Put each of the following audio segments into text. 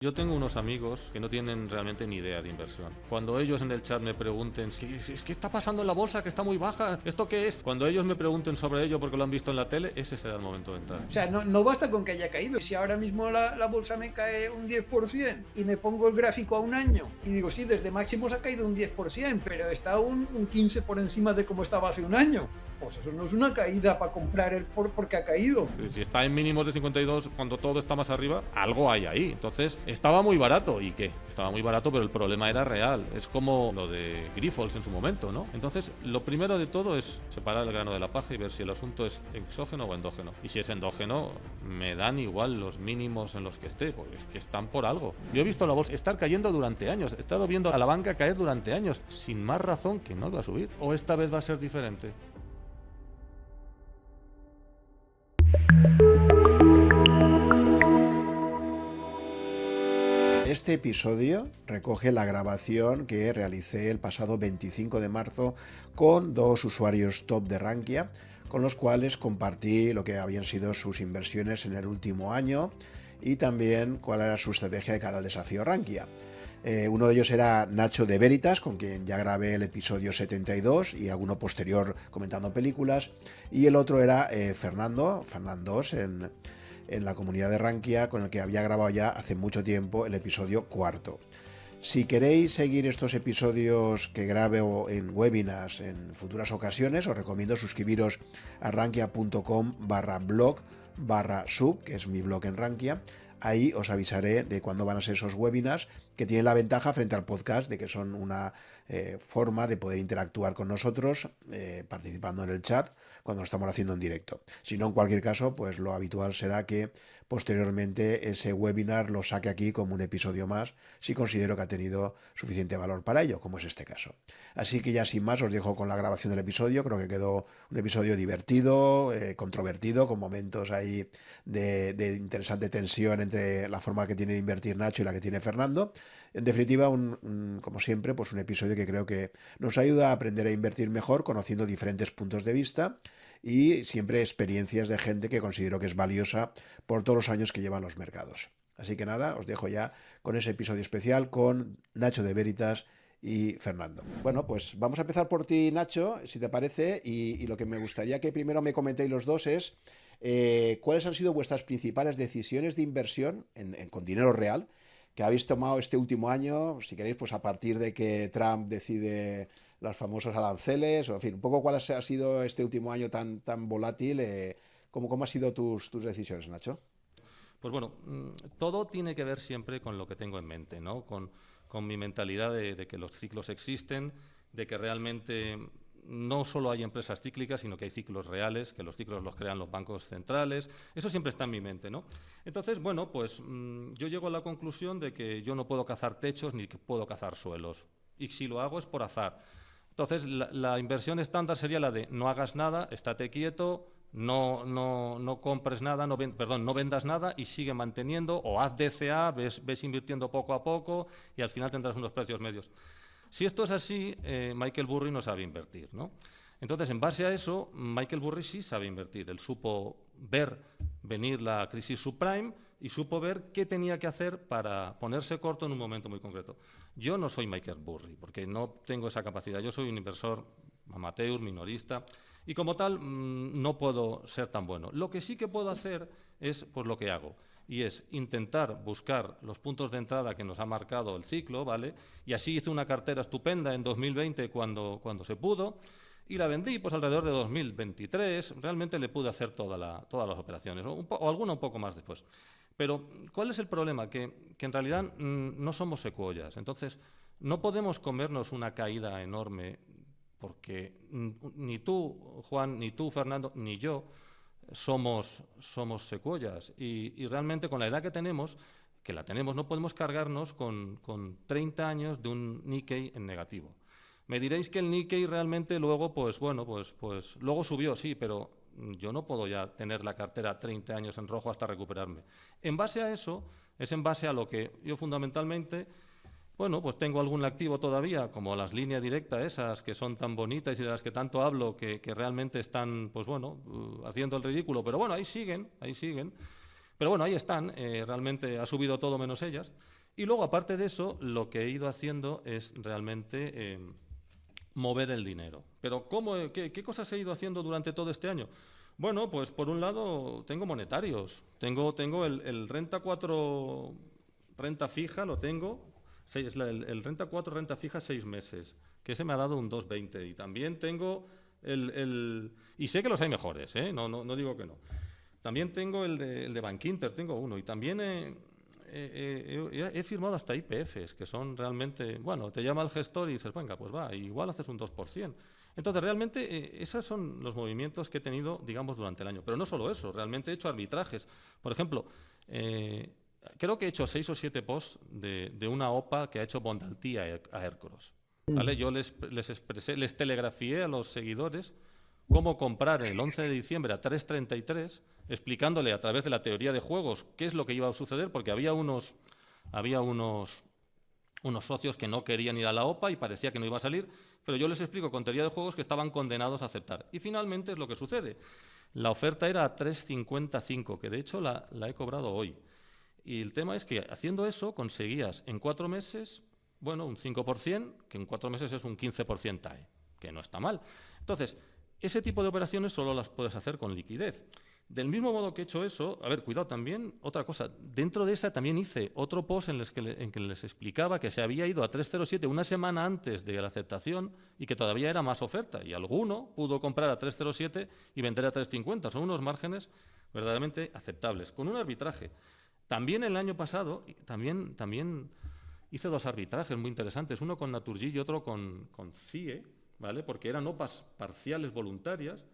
Yo tengo unos amigos que no tienen realmente ni idea de inversión. Cuando ellos en el chat me pregunten, ¿qué está pasando en la bolsa que está muy baja? ¿Esto qué es? Cuando ellos me pregunten sobre ello porque lo han visto en la tele, ese será el momento de entrar. O sea, no basta con que haya caído. Si ahora mismo la bolsa me cae un 10% y me pongo el gráfico a un año y digo, sí, desde máximos ha caído un 10%, pero está un 15% por encima de cómo estaba hace un año. Pues eso no es una caída para comprar el porque ha caído. Si está en mínimos de 52 cuando todo está más arriba, algo hay ahí. Entonces, estaba muy barato. ¿Y qué? Estaba muy barato, pero el problema era real. Es como lo de Grifols en su momento, ¿no? Entonces, lo primero de todo es separar el grano de la paja y ver si el asunto es exógeno o endógeno. Y si es endógeno, me dan igual los mínimos en los que esté, porque es que están por algo. Yo he visto la bolsa estar cayendo durante años. He estado viendo a la banca caer durante años, sin más razón que no va a subir. ¿O esta vez va a ser diferente? Este episodio recoge la grabación que realicé el pasado 25 de marzo con dos usuarios top de Rankia, con los cuales compartí lo que habían sido sus inversiones en el último año y también cuál era su estrategia de cara al desafío Rankia. Uno de ellos era Nacho de Veritas, con quien ya grabé el episodio 72 y alguno posterior comentando películas, y el otro era Fernando en la comunidad de Rankia, con el que había grabado ya hace mucho tiempo el episodio 4. Si queréis seguir estos episodios que grabo en webinars en futuras ocasiones, os recomiendo suscribiros a rankia.com/blog/sub, que es mi blog en Rankia. Ahí os avisaré de cuándo van a ser esos webinars, que tienen la ventaja frente al podcast de que son una forma de poder interactuar con nosotros participando en el chat cuando lo estamos haciendo en directo. Si no, en cualquier caso, pues lo habitual será que posteriormente ese webinar lo saque aquí como un episodio más, si considero que ha tenido suficiente valor para ello, como es este caso. Así que ya sin más os dejo con la grabación del episodio. Creo que quedó un episodio divertido, controvertido, con momentos ahí de interesante tensión entre la forma que tiene de invertir Nacho y la que tiene Fernando. En definitiva, como siempre, pues un episodio que creo que nos ayuda a aprender a invertir mejor, conociendo diferentes puntos de vista y siempre experiencias de gente que considero que es valiosa por todos los años que llevan los mercados. Así que nada, os dejo ya con ese episodio especial con Nacho de Veritas y Fernando. Bueno, pues vamos a empezar por ti, Nacho, si te parece, y lo que me gustaría que primero me comentéis los dos es cuáles han sido vuestras principales decisiones de inversión con dinero real que habéis tomado este último año, si queréis, pues a partir de que Trump decide los famosos aranceles, o en fin, un poco cuál ha sido este último año tan volátil, ¿cómo han sido tus decisiones, Nacho? Pues bueno, todo tiene que ver siempre con lo que tengo en mente, ¿no? Con mi mentalidad de que los ciclos existen, de que realmente no solo hay empresas cíclicas, sino que hay ciclos reales, que los ciclos los crean los bancos centrales. Eso siempre está en mi mente, ¿no? Entonces, bueno, pues yo llego a la conclusión de que yo no puedo cazar techos ni que puedo cazar suelos. Y si lo hago es por azar. Entonces, la inversión estándar sería la de no hagas nada, estate quieto, no compres nada, no vendas nada y sigue manteniendo, o haz DCA, ves invirtiendo poco a poco y al final tendrás unos precios medios. Si esto es así, Michael Burry no sabe invertir, ¿no? Entonces, en base a eso, Michael Burry sí sabe invertir. Él supo ver venir la crisis subprime y supo ver qué tenía que hacer para ponerse corto en un momento muy concreto. Yo no soy Michael Burry, porque no tengo esa capacidad. Yo soy un inversor amateur, minorista, y como tal no puedo ser tan bueno. Lo que sí que puedo hacer es pues lo que hago, y es intentar buscar los puntos de entrada que nos ha marcado el ciclo, ¿vale? Y así hice una cartera estupenda en 2020 cuando se pudo, y la vendí pues alrededor de 2023. Realmente le pude hacer todas las operaciones, o alguna un poco más después. Pero, ¿cuál es el problema? Que en realidad no somos secuoyas. Entonces, no podemos comernos una caída enorme porque ni tú, Juan, ni tú, Fernando, ni yo somos secuoyas. Y realmente con la edad que tenemos, no podemos cargarnos con 30 años de un Nikkei en negativo. Me diréis que el Nikkei realmente luego, pues luego subió, sí, pero yo no puedo ya tener la cartera 30 años en rojo hasta recuperarme. En base a eso, es en base a lo que yo fundamentalmente, bueno, pues tengo algún activo todavía, como las líneas directas esas que son tan bonitas y de las que tanto hablo, que realmente están, pues bueno, haciendo el ridículo, pero bueno, ahí siguen. Pero bueno, ahí están, realmente ha subido todo menos ellas. Y luego, aparte de eso, lo que he ido haciendo es realmente mover el dinero. Pero ¿qué cosas he ido haciendo durante todo este año? Bueno, pues por un lado tengo monetarios. Tengo el Renta 4, renta fija, lo tengo. El Renta 4, renta fija 6 meses, que ese me ha dado un 2,20. Y también tengo y sé que los hay mejores, no digo que no. También tengo el de Bankinter, tengo uno. Y también he firmado hasta IPFs, que son realmente, bueno, te llama el gestor y dices, venga, pues va, igual haces un 2%. Entonces, realmente, esos son los movimientos que he tenido, digamos, durante el año. Pero no solo eso, realmente he hecho arbitrajes. Por ejemplo, creo que he hecho 6 o 7 posts de una OPA que ha hecho Bondaltí a Aircross. ¿Vale? Yo les telegrafié a los seguidores cómo comprar el 11 de diciembre a 3,33, explicándole a través de la teoría de juegos qué es lo que iba a suceder, porque había unos socios que no querían ir a la OPA y parecía que no iba a salir, pero yo les explico con teoría de juegos que estaban condenados a aceptar. Y finalmente es lo que sucede. La oferta era a 3,55, que de hecho la he cobrado hoy. Y el tema es que haciendo eso conseguías en 4 meses, bueno, un 5%, que en 4 meses es un 15% TAE, que no está mal. Entonces, ese tipo de operaciones solo las puedes hacer con liquidez. Del mismo modo que he hecho eso, a ver, cuidado también, otra cosa, dentro de esa también hice otro post en que les explicaba que se había ido a 3,07 una semana antes de la aceptación y que todavía era más oferta, y alguno pudo comprar a 3,07 y vender a 3,50. Son unos márgenes verdaderamente aceptables, con un arbitraje. También el año pasado, también hice 2 arbitrajes muy interesantes, uno con Naturgy y otro con CIE, ¿vale? Porque eran OPAs parciales voluntarias.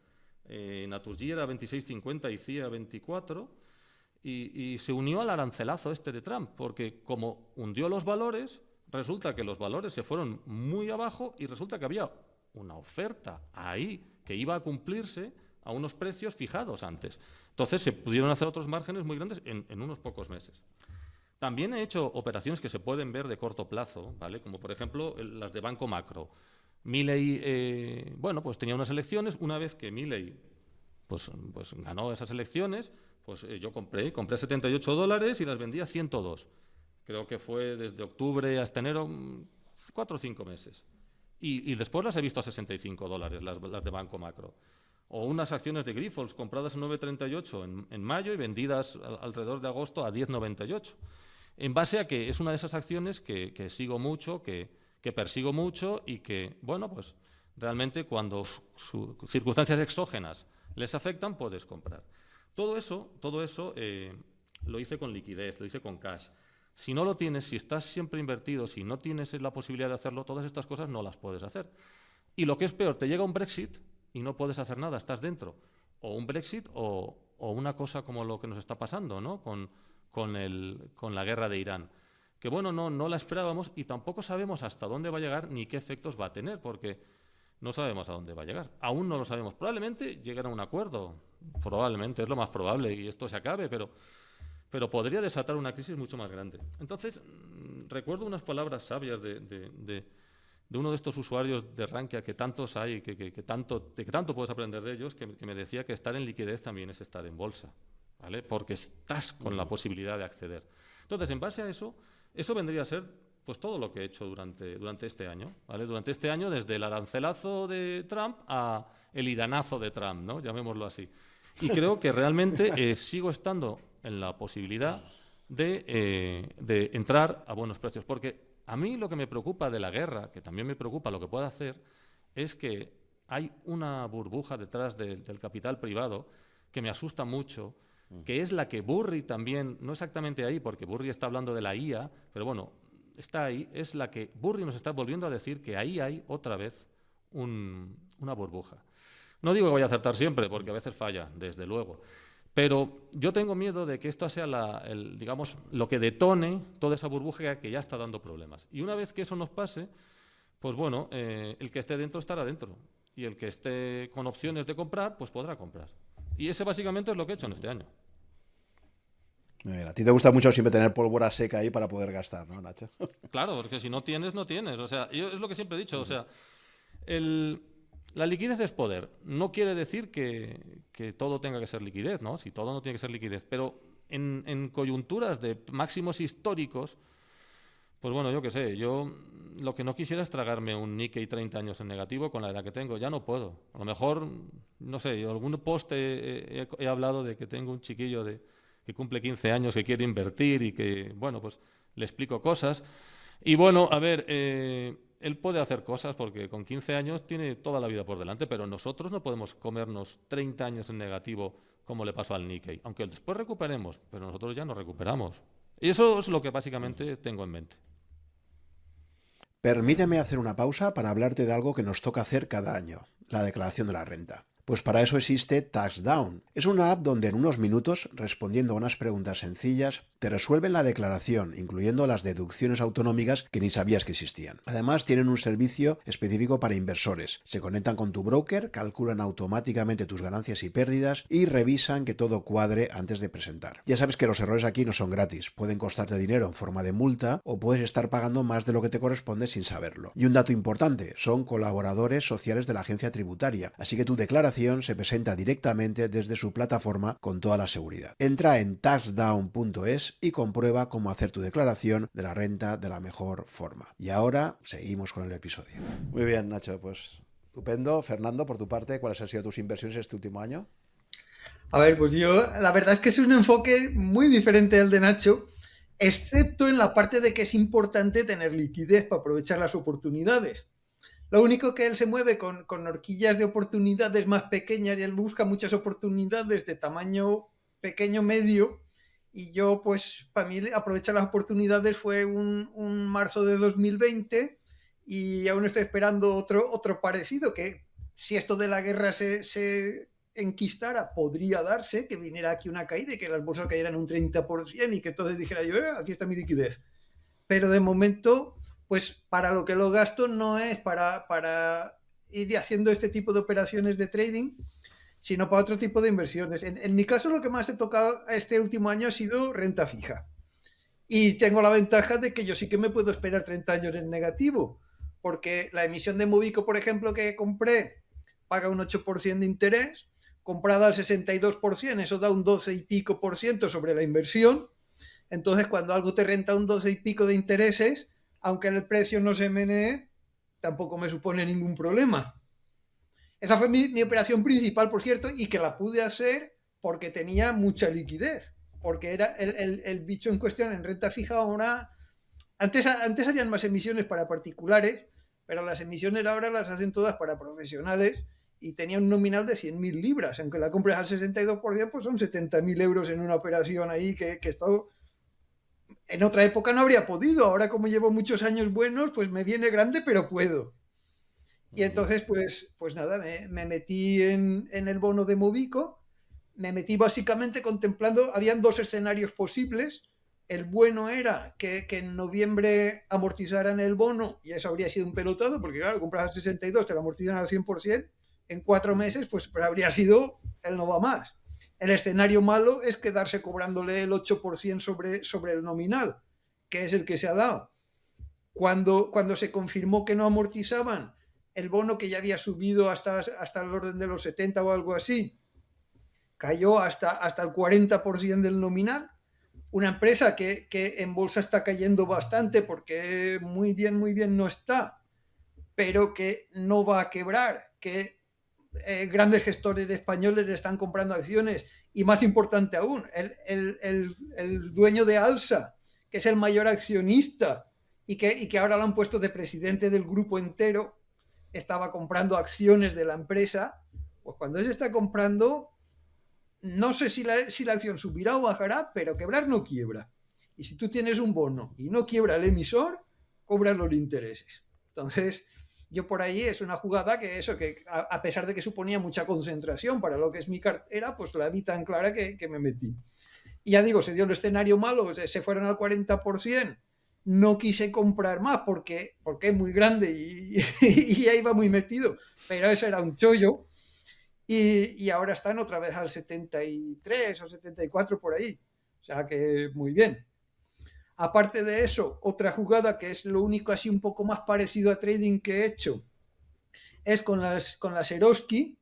Naturgy era 26,50 y CIE a 24, y se unió al arancelazo de Trump, porque como hundió los valores, resulta que los valores se fueron muy abajo y resulta que había una oferta ahí que iba a cumplirse a unos precios fijados antes. Entonces se pudieron hacer otros márgenes muy grandes en unos pocos meses. También he hecho operaciones que se pueden ver de corto plazo, ¿vale? Como por ejemplo las de Banco Macro. Milley, bueno, pues tenía unas elecciones. Una vez que Milley pues ganó esas elecciones, pues yo compré $78 y las vendí a 102. Creo que fue desde octubre hasta enero, 4 o 5 meses. Y después las he visto a $65, las de Banco Macro. O unas acciones de Grifols compradas a 9,38 en mayo y vendidas alrededor de agosto a 10,98. En base a que es una de esas acciones que sigo mucho, que persigo mucho y que, bueno, pues realmente cuando circunstancias exógenas les afectan, puedes comprar. Todo eso lo hice con liquidez, lo hice con cash. Si no lo tienes, si estás siempre invertido, si no tienes la posibilidad de hacerlo, todas estas cosas no las puedes hacer. Y lo que es peor, te llega un Brexit y no puedes hacer nada, estás dentro. O un Brexit o una cosa como lo que nos está pasando, ¿no? Con la guerra de Irán. Que bueno, no la esperábamos y tampoco sabemos hasta dónde va a llegar ni qué efectos va a tener, porque no sabemos a dónde va a llegar. Aún no lo sabemos. Probablemente llegará a un acuerdo, probablemente, es lo más probable y esto se acabe, pero podría desatar una crisis mucho más grande. Entonces, recuerdo unas palabras sabias de uno de estos usuarios de Rankia, que tantos hay, que tanto puedes aprender de ellos, que me decía que estar en liquidez también es estar en bolsa, ¿vale? Porque estás con la posibilidad de acceder. Entonces, en base a eso vendría a ser pues todo lo que he hecho durante este año, ¿vale? Durante este año, desde el arancelazo de Trump a el iranazo de Trump, ¿no? Llamémoslo así. Y creo que realmente sigo estando en la posibilidad de entrar a buenos precios, porque a mí lo que me preocupa de la guerra, que también me preocupa lo que pueda hacer, es que hay una burbuja detrás del capital privado que me asusta mucho, que es la que Burry también, no exactamente ahí, porque Burry está hablando de la IA, pero bueno, está ahí, es la que Burry nos está volviendo a decir que ahí hay otra vez una burbuja. No digo que vaya a acertar siempre, porque a veces falla, desde luego. Pero yo tengo miedo de que esto sea digamos, lo que detone toda esa burbuja que ya está dando problemas. Y una vez que eso nos pase, pues bueno, el que esté dentro estará dentro. Y el que esté con opciones de comprar, pues podrá comprar. Y ese básicamente es lo que he hecho en este año. A ti te gusta mucho siempre tener pólvora seca ahí para poder gastar, ¿no, Nacho? Claro, porque si no tienes, no tienes. O sea, yo es lo que siempre he dicho. O sea, la liquidez es poder. No quiere decir que todo tenga que ser liquidez, ¿no? Si todo no tiene que ser liquidez. Pero en coyunturas de máximos históricos, pues bueno, yo qué sé, yo lo que no quisiera es tragarme un Nikkei 30 años en negativo con la edad que tengo, ya no puedo. A lo mejor, no sé, yo en algún post he hablado de que tengo un chiquillo que cumple 15 años, que quiere invertir y que, bueno, pues le explico cosas. Y bueno, a ver, él puede hacer cosas porque con 15 años tiene toda la vida por delante, pero nosotros no podemos comernos 30 años en negativo como le pasó al Nikkei, aunque después recuperemos, pero nosotros ya no recuperamos. Y eso es lo que básicamente tengo en mente. Permíteme hacer una pausa para hablarte de algo que nos toca hacer cada año, la declaración de la renta. Pues para eso existe TaxDown. Es una app donde en unos minutos, respondiendo a unas preguntas sencillas, te resuelven la declaración, incluyendo las deducciones autonómicas que ni sabías que existían. Además, tienen un servicio específico para inversores. Se conectan con tu broker, calculan automáticamente tus ganancias y pérdidas y revisan que todo cuadre antes de presentar. Ya sabes que los errores aquí no son gratis. Pueden costarte dinero en forma de multa o puedes estar pagando más de lo que te corresponde sin saberlo. Y un dato importante, son colaboradores sociales de la agencia tributaria, así que tu declaración se presenta directamente desde su plataforma con toda la seguridad. Entra en taxdown.es y comprueba cómo hacer tu declaración de la renta de la mejor forma. Y ahora seguimos con el episodio. Muy bien, Nacho, pues estupendo. Fernando, por tu parte, ¿cuáles han sido tus inversiones este último año? A ver, pues yo, la verdad es que es un enfoque muy diferente al de Nacho, excepto en la parte de que es importante tener liquidez para aprovechar las oportunidades. Lo único que él se mueve con horquillas de oportunidades más pequeñas y él busca muchas oportunidades de tamaño pequeño, medio, y yo, pues, para mí aprovechar las oportunidades fue un marzo de 2020 y aún estoy esperando otro parecido, que si esto de la guerra se enquistara, podría darse, que viniera aquí una caída y que las bolsas cayeran un 30% y que entonces dijera yo, aquí está mi liquidez. Pero de momento, pues para lo que lo gasto no es para ir haciendo este tipo de operaciones de trading, sino para otro tipo de inversiones. En mi caso, lo que más he tocado este último año ha sido renta fija. Y tengo la ventaja de que yo sí que me puedo esperar 30 años en negativo, porque la emisión de Movico, por ejemplo, que compré, paga un 8% de interés, comprada al 62%, eso da un 12 y pico por ciento sobre la inversión. Entonces, cuando algo te renta un 12 y pico de intereses, aunque el precio no se menee, tampoco me supone ningún problema. Esa fue mi operación principal, por cierto, y que la pude hacer porque tenía mucha liquidez, porque era el bicho en cuestión en renta fija. Ahora, antes habían más emisiones para particulares, pero las emisiones ahora las hacen todas para profesionales y tenía un nominal de 100.000 libras, aunque la compres al 62%, pues son 70.000 euros en una operación ahí que esto en otra época no habría podido. Ahora, como llevo muchos años buenos, pues me viene grande, pero puedo. Y entonces, pues nada, me metí en el bono de Movico. Me metí básicamente contemplando, habían dos escenarios posibles. El bueno era que en noviembre amortizaran el bono, y eso habría sido un pelotado, porque claro, compras al 62, te lo amortizan al 100%, en 4 meses, pues habría sido el no va más. El escenario malo es quedarse cobrándole el 8% sobre el nominal, que es el que se ha dado. Cuando se confirmó que no amortizaban, el bono, que ya había subido hasta el orden de los 70 o algo así, cayó hasta el 40% del nominal. Una empresa que en bolsa está cayendo bastante porque muy bien no está, pero que no va a quebrar, que grandes gestores españoles están comprando acciones, y más importante aún, el dueño de Alsa, que es el mayor accionista y que ahora lo han puesto de presidente del grupo entero, estaba comprando acciones de la empresa. Pues cuando se está comprando, no sé si la acción subirá o bajará, pero quebrar no quiebra. Y si tú tienes un bono y no quiebra el emisor, cobras los intereses. Entonces, yo por ahí es una jugada que a pesar de que suponía mucha concentración para lo que es mi cartera, pues la vi tan clara que me metí. Y ya digo, se dio el escenario malo, se fueron al 40%, no quise comprar más porque es muy grande y ahí va muy metido, pero eso era un chollo, y ahora están otra vez al 73 o 74 por ahí, o sea que muy bien. Aparte de eso, otra jugada que es lo único así un poco más parecido a trading que he hecho es con las Eroski,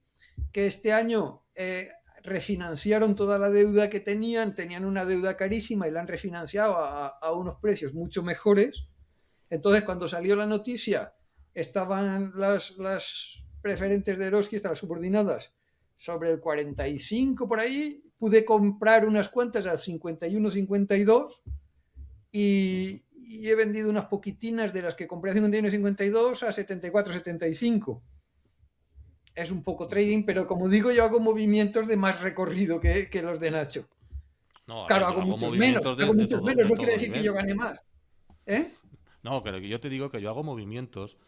que este año refinanciaron toda la deuda que tenían una deuda carísima y la han refinanciado a unos precios mucho mejores. Entonces, cuando salió la noticia, estaban las preferentes de Eroski, las subordinadas, sobre el 45 por ahí. Pude comprar unas cuantas al 51, 52 y he vendido unas poquitinas de las que compré a 51 y 52 a 74, 75. Es un poco trading, pero como digo, yo hago movimientos de más recorrido que los de Nacho. No, claro, ver, hago muchos menos, no quiere decir que yo gane más. No, pero yo te digo que yo hago movimientos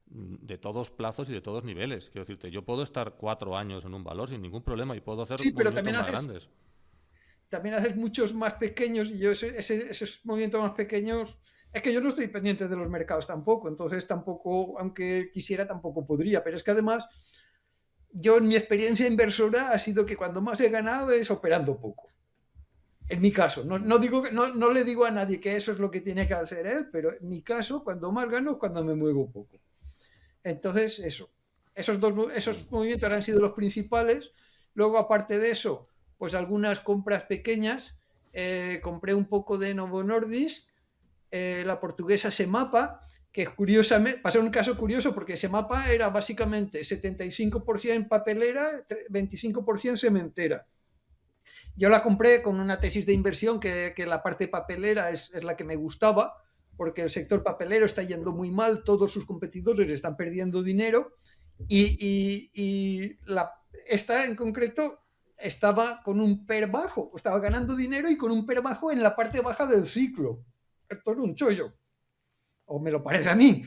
de todos plazos y de todos niveles. Quiero decirte, yo puedo estar 4 años en un valor sin ningún problema y puedo hacer movimientos más grandes. También haces muchos más pequeños y yo esos movimientos más pequeños... Es que yo no estoy pendiente de los mercados tampoco, entonces tampoco, aunque quisiera, tampoco podría. Pero es que además, yo en mi experiencia inversora ha sido que cuando más he ganado es operando poco. En mi caso, no le digo a nadie que eso es lo que tiene que hacer él, pero en mi caso, cuando más gano es cuando me muevo poco. Entonces, esos movimientos han sido los principales. Luego, aparte de eso, pues algunas compras pequeñas. Compré un poco de Novo Nordisk, la portuguesa Semapa, que curiosamente, pasó un caso curioso porque Semapa era básicamente 75% papelera, 25% cementera. Yo la compré con una tesis de inversión que la parte papelera es la que me gustaba, porque el sector papelero está yendo muy mal, todos sus competidores están perdiendo dinero y esta en concreto estaba con un PER bajo, estaba ganando dinero y con un PER bajo en la parte baja del ciclo. Esto es un chollo, o me lo parece a mí.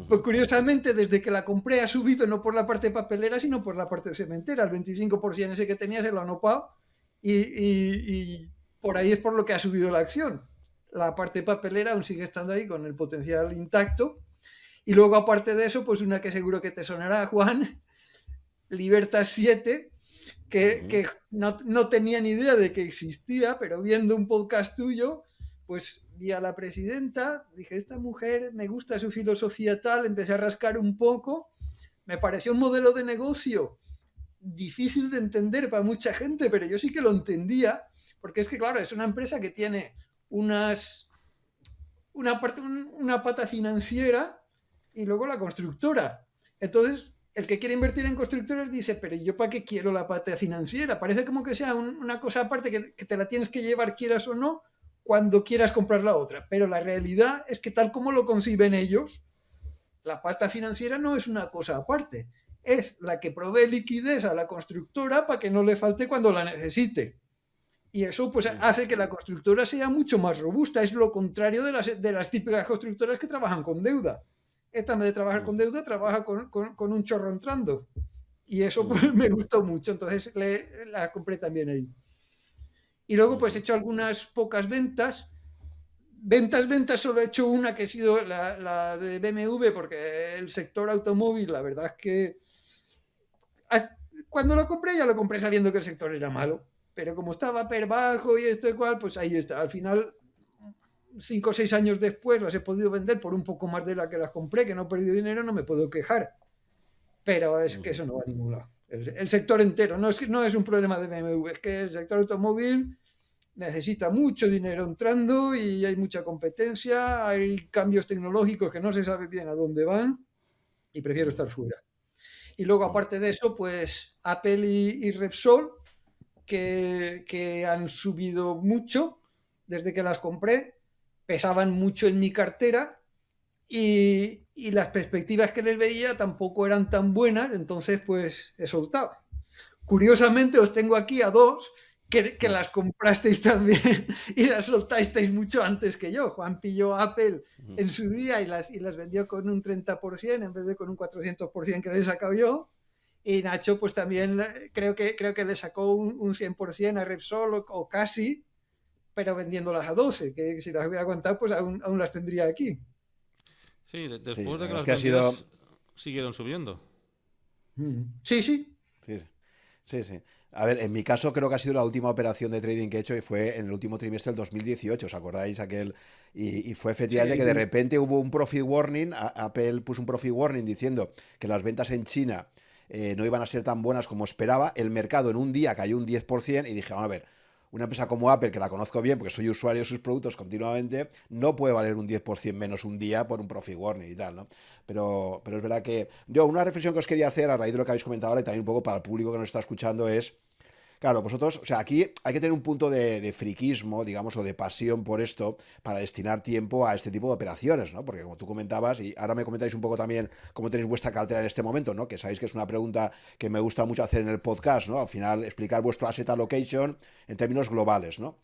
Pues curiosamente, desde que la compré ha subido no por la parte papelera, sino por la parte cementera. El 25% ese que tenía se lo han opado y por ahí es por lo que ha subido la acción. La parte papelera aún sigue estando ahí con el potencial intacto. Y luego, aparte de eso, pues una que seguro que te sonará, Juan, Libertas 7, que no tenía ni idea de que existía, pero viendo un podcast tuyo, pues vi a la presidenta, dije, esta mujer, me gusta su filosofía tal, empecé a rascar un poco, me pareció un modelo de negocio difícil de entender para mucha gente, pero yo sí que lo entendía, porque es que, claro, es una empresa que tiene una pata financiera y luego la constructora. Entonces, el que quiere invertir en constructores dice, pero ¿yo para qué quiero la pata financiera? Parece como que sea una cosa aparte que te la tienes que llevar, quieras o no, cuando quieras comprar la otra. Pero la realidad es que tal como lo conciben ellos, la pata financiera no es una cosa aparte. Es la que provee liquidez a la constructora para que no le falte cuando la necesite. Y eso pues hace que la constructora sea mucho más robusta. Es lo contrario de las típicas constructoras que trabajan con deuda. Esta, en vez de trabajar con deuda, trabaja con un chorro entrando. Y eso pues, me gustó mucho. Entonces la compré también ahí. Y luego pues he hecho algunas pocas ventas. Ventas, solo he hecho una que ha sido la de BMW, porque el sector automóvil, la verdad es que cuando lo compré, ya lo compré sabiendo que el sector era malo. Pero como estaba per bajo y esto y cual, pues ahí está. Al final, 5 o 6 años después, las he podido vender por un poco más de la que las compré, que no he perdido dinero, no me puedo quejar. Pero es que eso no va a ningún lado. El sector entero, no es un problema de BMW, es que el sector automóvil necesita mucho dinero entrando y hay mucha competencia, hay cambios tecnológicos que no se sabe bien a dónde van y prefiero estar fuera. Y luego, aparte de eso, pues Apple y Repsol, que han subido mucho desde que las compré, pesaban mucho en mi cartera y las perspectivas que les veía tampoco eran tan buenas, entonces pues he soltado. Curiosamente os tengo aquí a dos que las comprasteis también y las soltasteis mucho antes que yo. Juan pilló Apple en su día y las vendió con un 30% en vez de con un 400% que le he sacado yo. Y Nacho pues también creo que le sacó un 100% a Repsol o casi, pero vendiéndolas a 12, que si las hubiera aguantado pues aún las tendría aquí. Sí, después de que las vendidas siguieron subiendo. Sí. A ver, en mi caso creo que ha sido la última operación de trading que he hecho y fue en el último trimestre del 2018, ¿os acordáis? Y fue efectivamente que de repente hubo un profit warning, Apple puso un profit warning diciendo que las ventas en China no iban a ser tan buenas como esperaba. El mercado en un día cayó un 10% y dije, vamos a ver, una empresa como Apple, que la conozco bien porque soy usuario de sus productos continuamente, no puede valer un 10% menos un día por un profit warning y tal, ¿no? Pero es verdad que yo, una reflexión que os quería hacer a raíz de lo que habéis comentado ahora y también un poco para el público que nos está escuchando es, claro, vosotros, o sea, aquí hay que tener un punto de friquismo, digamos, o de pasión por esto para destinar tiempo a este tipo de operaciones, ¿no? Porque como tú comentabas, y ahora me comentáis un poco también cómo tenéis vuestra cartera en este momento, ¿no? Que sabéis que es una pregunta que me gusta mucho hacer en el podcast, ¿no? Al final, explicar vuestro asset allocation en términos globales, ¿no?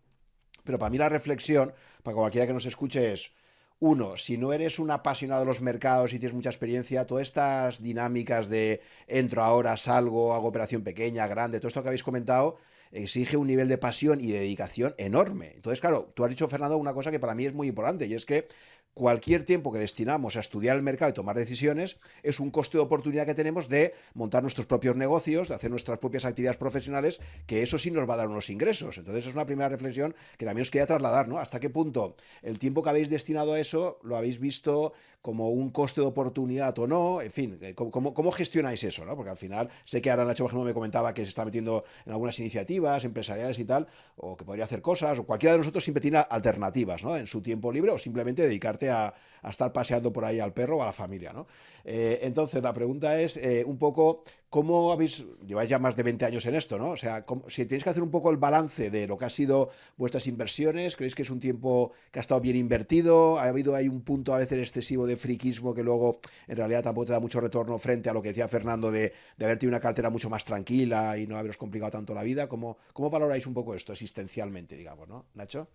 Pero para mí la reflexión, para cualquiera que nos escuche es, uno, si no eres un apasionado de los mercados y tienes mucha experiencia, todas estas dinámicas de entro ahora, salgo, hago operación pequeña, grande, todo esto que habéis comentado, exige un nivel de pasión y de dedicación enorme. Entonces, claro, tú has dicho, Fernando, una cosa que para mí es muy importante y es que cualquier tiempo que destinamos a estudiar el mercado y tomar decisiones es un coste de oportunidad que tenemos de montar nuestros propios negocios, de hacer nuestras propias actividades profesionales, que eso sí nos va a dar unos ingresos. Entonces es una primera reflexión que también os quería trasladar, ¿no? ¿Hasta qué punto el tiempo que habéis destinado a eso lo habéis visto como un coste de oportunidad o no? En fin, ¿cómo gestionáis eso, ¿no? Porque al final sé que ahora Nacho, por ejemplo, me comentaba que se está metiendo en algunas iniciativas empresariales y tal, o que podría hacer cosas, o cualquiera de nosotros siempre tiene alternativas, ¿no? En su tiempo libre o simplemente dedicarte a estar paseando por ahí al perro o a la familia, ¿no? Entonces, la pregunta es un poco, ¿cómo lleváis ya más de 20 años en esto, ¿no? O sea, si tenéis que hacer un poco el balance de lo que ha sido vuestras inversiones, ¿creéis que es un tiempo que ha estado bien invertido? ¿Ha habido ahí un punto a veces excesivo de friquismo que luego en realidad tampoco te da mucho retorno frente a lo que decía Fernando de haber tenido una cartera mucho más tranquila y no haberos complicado tanto la vida? ¿Cómo valoráis un poco esto existencialmente, digamos, ¿no? ¿Nacho?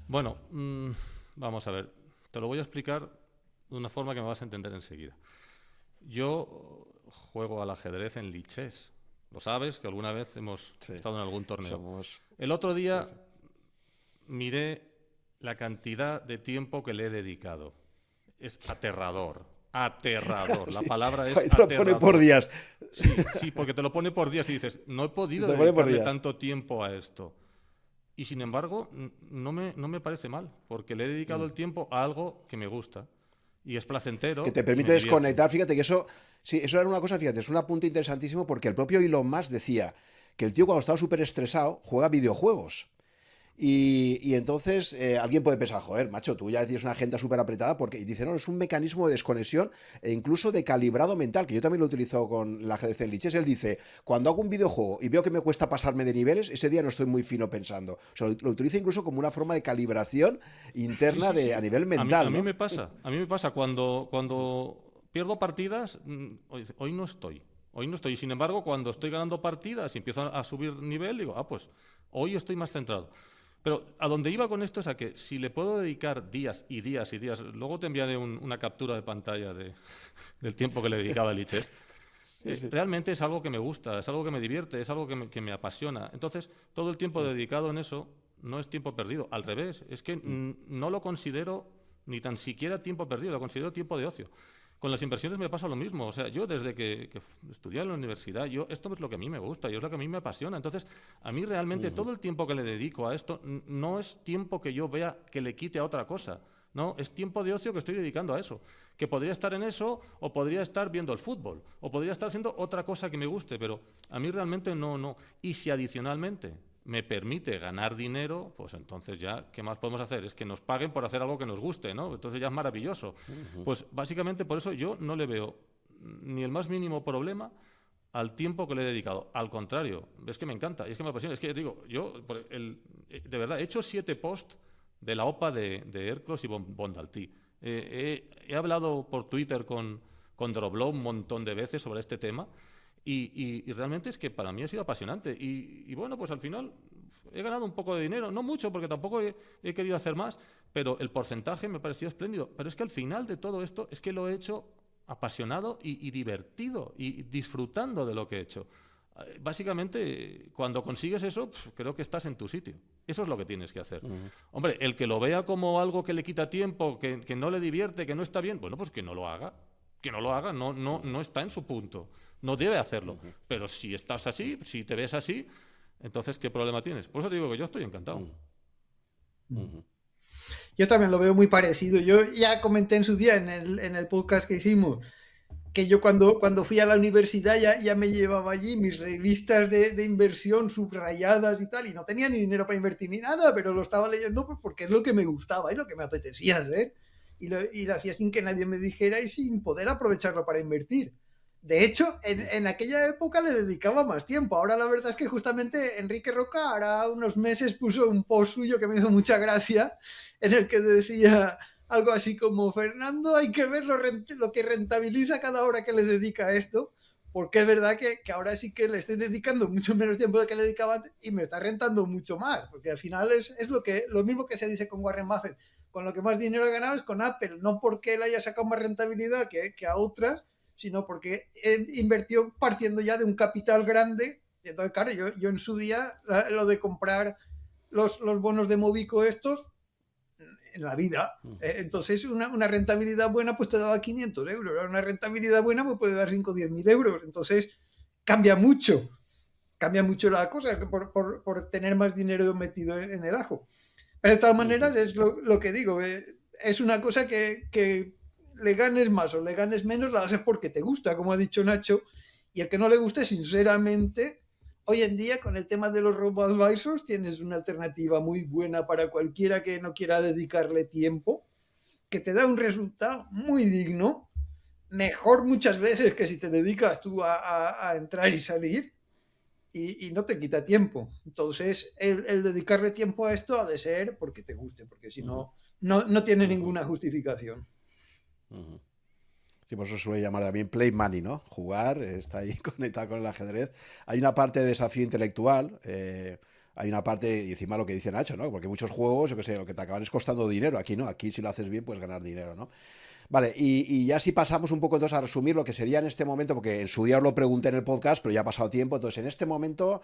Bueno, vamos a ver. Te lo voy a explicar de una forma que me vas a entender enseguida. Yo juego al ajedrez en Lichess. Lo sabes, que alguna vez hemos estado en algún torneo. El otro día miré la cantidad de tiempo que le he dedicado. Es aterrador. Aterrador. La palabra es aterrador. Te lo pone por días. Sí, porque te lo pone por días y dices, no he podido dedicarle tanto tiempo a esto. Y sin embargo, no me parece mal, porque le he dedicado el tiempo a algo que me gusta. Y es placentero. Que te permite desconectar. Fíjate que eso era una cosa, fíjate, es un apunte interesantísimo porque el propio Elon Musk decía que el tío cuando estaba súper estresado juega videojuegos. Y entonces alguien puede pensar, joder, macho, tú ya tienes una agenda súper apretada, porque y dice, no, es un mecanismo de desconexión e incluso de calibrado mental, que yo también lo utilizo con el ajedrez en Lichess. Él dice, cuando hago un videojuego y veo que me cuesta pasarme de niveles, ese día no estoy muy fino pensando. O sea, lo utiliza incluso como una forma de calibración interna a nivel mental. A mí me pasa cuando pierdo partidas, hoy no estoy. Y sin embargo, cuando estoy ganando partidas y empiezo a subir nivel, digo, pues hoy estoy más centrado. Pero a donde iba con esto es a que si le puedo dedicar días y días y días, luego te enviaré una captura de pantalla del tiempo que le he dedicado a Lichess. Realmente es algo que me gusta, es algo que me divierte, es algo que me apasiona. Entonces, todo el tiempo dedicado en eso no es tiempo perdido. Al revés, es que no lo considero ni tan siquiera tiempo perdido, lo considero tiempo de ocio. Con las inversiones me pasa lo mismo. O sea, yo desde que estudié en la universidad, esto es lo que a mí me gusta y es lo que a mí me apasiona. Entonces, a mí realmente todo el tiempo que le dedico a esto no es tiempo que yo vea que le quite a otra cosa. No, es tiempo de ocio que estoy dedicando a eso. Que podría estar en eso, o podría estar viendo el fútbol, o podría estar haciendo otra cosa que me guste, pero a mí realmente no. Y si adicionalmente me permite ganar dinero, pues entonces ya, ¿qué más podemos hacer? Es que nos paguen por hacer algo que nos guste, ¿no? Entonces ya es maravilloso. Pues básicamente por eso yo no le veo ni el más mínimo problema al tiempo que le he dedicado. Al contrario, es que me encanta, y es que me apasiona. Es que digo, yo, de verdad, he hecho 7 posts de la OPA de Erclos y Bondaltí. He hablado por Twitter con Drobló un montón de veces sobre este tema. Y realmente es que para mí ha sido apasionante. Y bueno, pues al final he ganado un poco de dinero, no mucho porque tampoco he querido hacer más, pero el porcentaje me ha parecido espléndido. Pero es que al final de todo esto es que lo he hecho apasionado y divertido y disfrutando de lo que he hecho. Básicamente, cuando consigues eso, creo que estás en tu sitio. Eso es lo que tienes que hacer. Hombre, el que lo vea como algo que le quita tiempo, que no le divierte, que no está bien, bueno, pues que no lo haga. Que no lo haga, no está en su punto. No debe hacerlo. Pero si estás así, si te ves así, entonces, ¿qué problema tienes? Por eso te digo que yo estoy encantado. Yo también lo veo muy parecido. Yo ya comenté en su día en el podcast que hicimos que yo cuando fui a la universidad ya me llevaba allí mis revistas de inversión subrayadas y tal, y no tenía ni dinero para invertir ni nada, pero lo estaba leyendo pues porque es lo que me gustaba y lo que me apetecía hacer. Y lo hacía sin que nadie me dijera y sin poder aprovecharlo para invertir. De hecho, en aquella época le dedicaba más tiempo. Ahora la verdad es que justamente Enrique Roca, ahora unos meses, puso un post suyo que me hizo mucha gracia, en el que decía algo así como: Fernando, hay que ver lo que rentabiliza cada hora que le dedica a esto, porque es verdad que ahora sí que le estoy dedicando mucho menos tiempo de que le dedicaba antes y me está rentando mucho más, porque al final es lo mismo que se dice con Warren Buffett: con lo que más dinero he ganado es con Apple, no porque él haya sacado más rentabilidad que a otras, sino porque invirtió partiendo ya de un capital grande. Entonces, claro, yo en su día, lo de comprar los bonos de Movico estos, en la vida. Entonces, una rentabilidad buena pues te daba 500 euros. Una rentabilidad buena pues puede dar 5 o 10 mil euros. Entonces, cambia mucho. Cambia mucho la cosa por tener más dinero metido en el ajo. Pero de todas maneras, es lo que digo. Es una cosa que le ganes más o le ganes menos, la haces porque te gusta, como ha dicho Nacho. Y el que no le guste, sinceramente, hoy en día con el tema de los robo-advisors tienes una alternativa muy buena para cualquiera que no quiera dedicarle tiempo, que te da un resultado muy digno, mejor muchas veces que si te dedicas tú a entrar y salir, y no te quita tiempo. Entonces, el dedicarle tiempo a esto ha de ser porque te guste, porque si no, no tiene ninguna justificación. Sí, por eso se suele llamar también play money, ¿no? Jugar, está ahí conectado con el ajedrez. Hay una parte de desafío intelectual, hay una parte, y encima lo que dice Nacho, ¿no? Porque muchos juegos, yo qué sé, lo que te acaban es costando dinero. Aquí no, aquí si lo haces bien puedes ganar dinero, ¿no? Vale, y ya si pasamos un poco entonces a resumir lo que sería en este momento, porque en su día os lo pregunté en el podcast, pero ya ha pasado tiempo. Entonces, en este momento,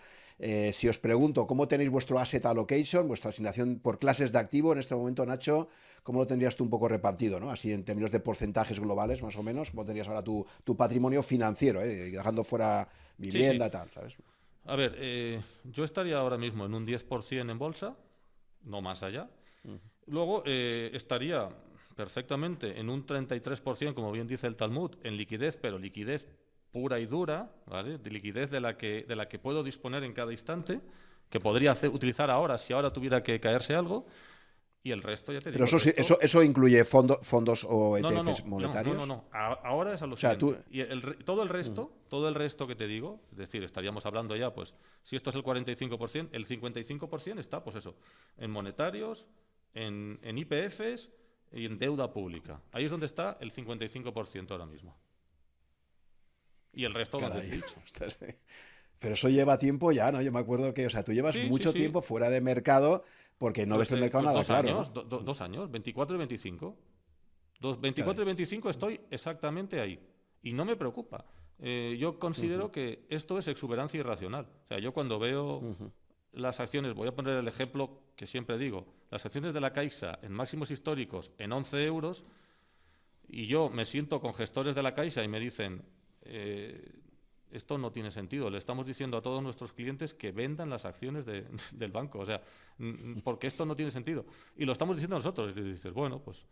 si os pregunto cómo tenéis vuestro asset allocation, vuestra asignación por clases de activo, en este momento, Nacho, ¿cómo lo tendrías tú un poco repartido, ¿no? Así en términos de porcentajes globales, más o menos, ¿cómo tendrías ahora tu patrimonio financiero, dejando fuera vivienda, Sí. tal, ¿sabes? A ver, yo estaría ahora mismo en un 10% en bolsa, no más allá. Luego estaría perfectamente en un 33%, como bien dice el Talmud, en liquidez, pero liquidez pura y dura, ¿vale? De liquidez de la que puedo disponer en cada instante, que podría utilizar ahora si ahora tuviera que caerse algo, y el resto, ya te Pero digo, el resto... eso incluye fondos o No, no, no, ETFs monetarios. no. Ahora es a lo O sea, tú... siguiente. Y todo el resto que te digo, es decir, estaríamos hablando ya, pues, si esto es el 45%, el 55% está, pues eso, en monetarios, en IPFs y en deuda pública. Ahí es donde está el 55% ahora mismo. Y el resto lo que te he dicho. Pero eso lleva tiempo ya, ¿no? Yo me acuerdo que, o sea, tú llevas mucho tiempo fuera de mercado porque no ves el mercado nada claro. Años, ¿no? 2 años, 24 y 25. 24 y 25 estoy exactamente ahí. Y no me preocupa. Yo considero que esto es exuberancia irracional. O sea, yo cuando veo las acciones, voy a poner el ejemplo que siempre digo, las acciones de la Caixa en máximos históricos en 11 euros, y yo me siento con gestores de la Caixa y me dicen... esto no tiene sentido. Le estamos diciendo a todos nuestros clientes que vendan las acciones del banco. O sea, porque esto no tiene sentido. Y lo estamos diciendo nosotros. Y dices, bueno, pues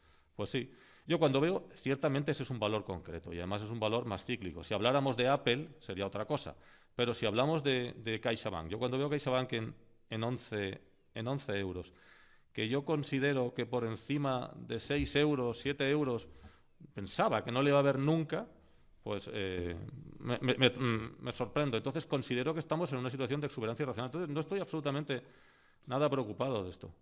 sí. Yo cuando veo, ciertamente ese es un valor concreto y además es un valor más cíclico. Si habláramos de Apple, sería otra cosa. Pero si hablamos de CaixaBank, yo cuando veo CaixaBank en 11 euros, que yo considero que por encima de 6 euros, 7 euros, pensaba que no le iba a haber nunca, pues me sorprendo. Entonces considero que estamos en una situación de exuberancia irracional. Entonces no estoy absolutamente nada preocupado de esto.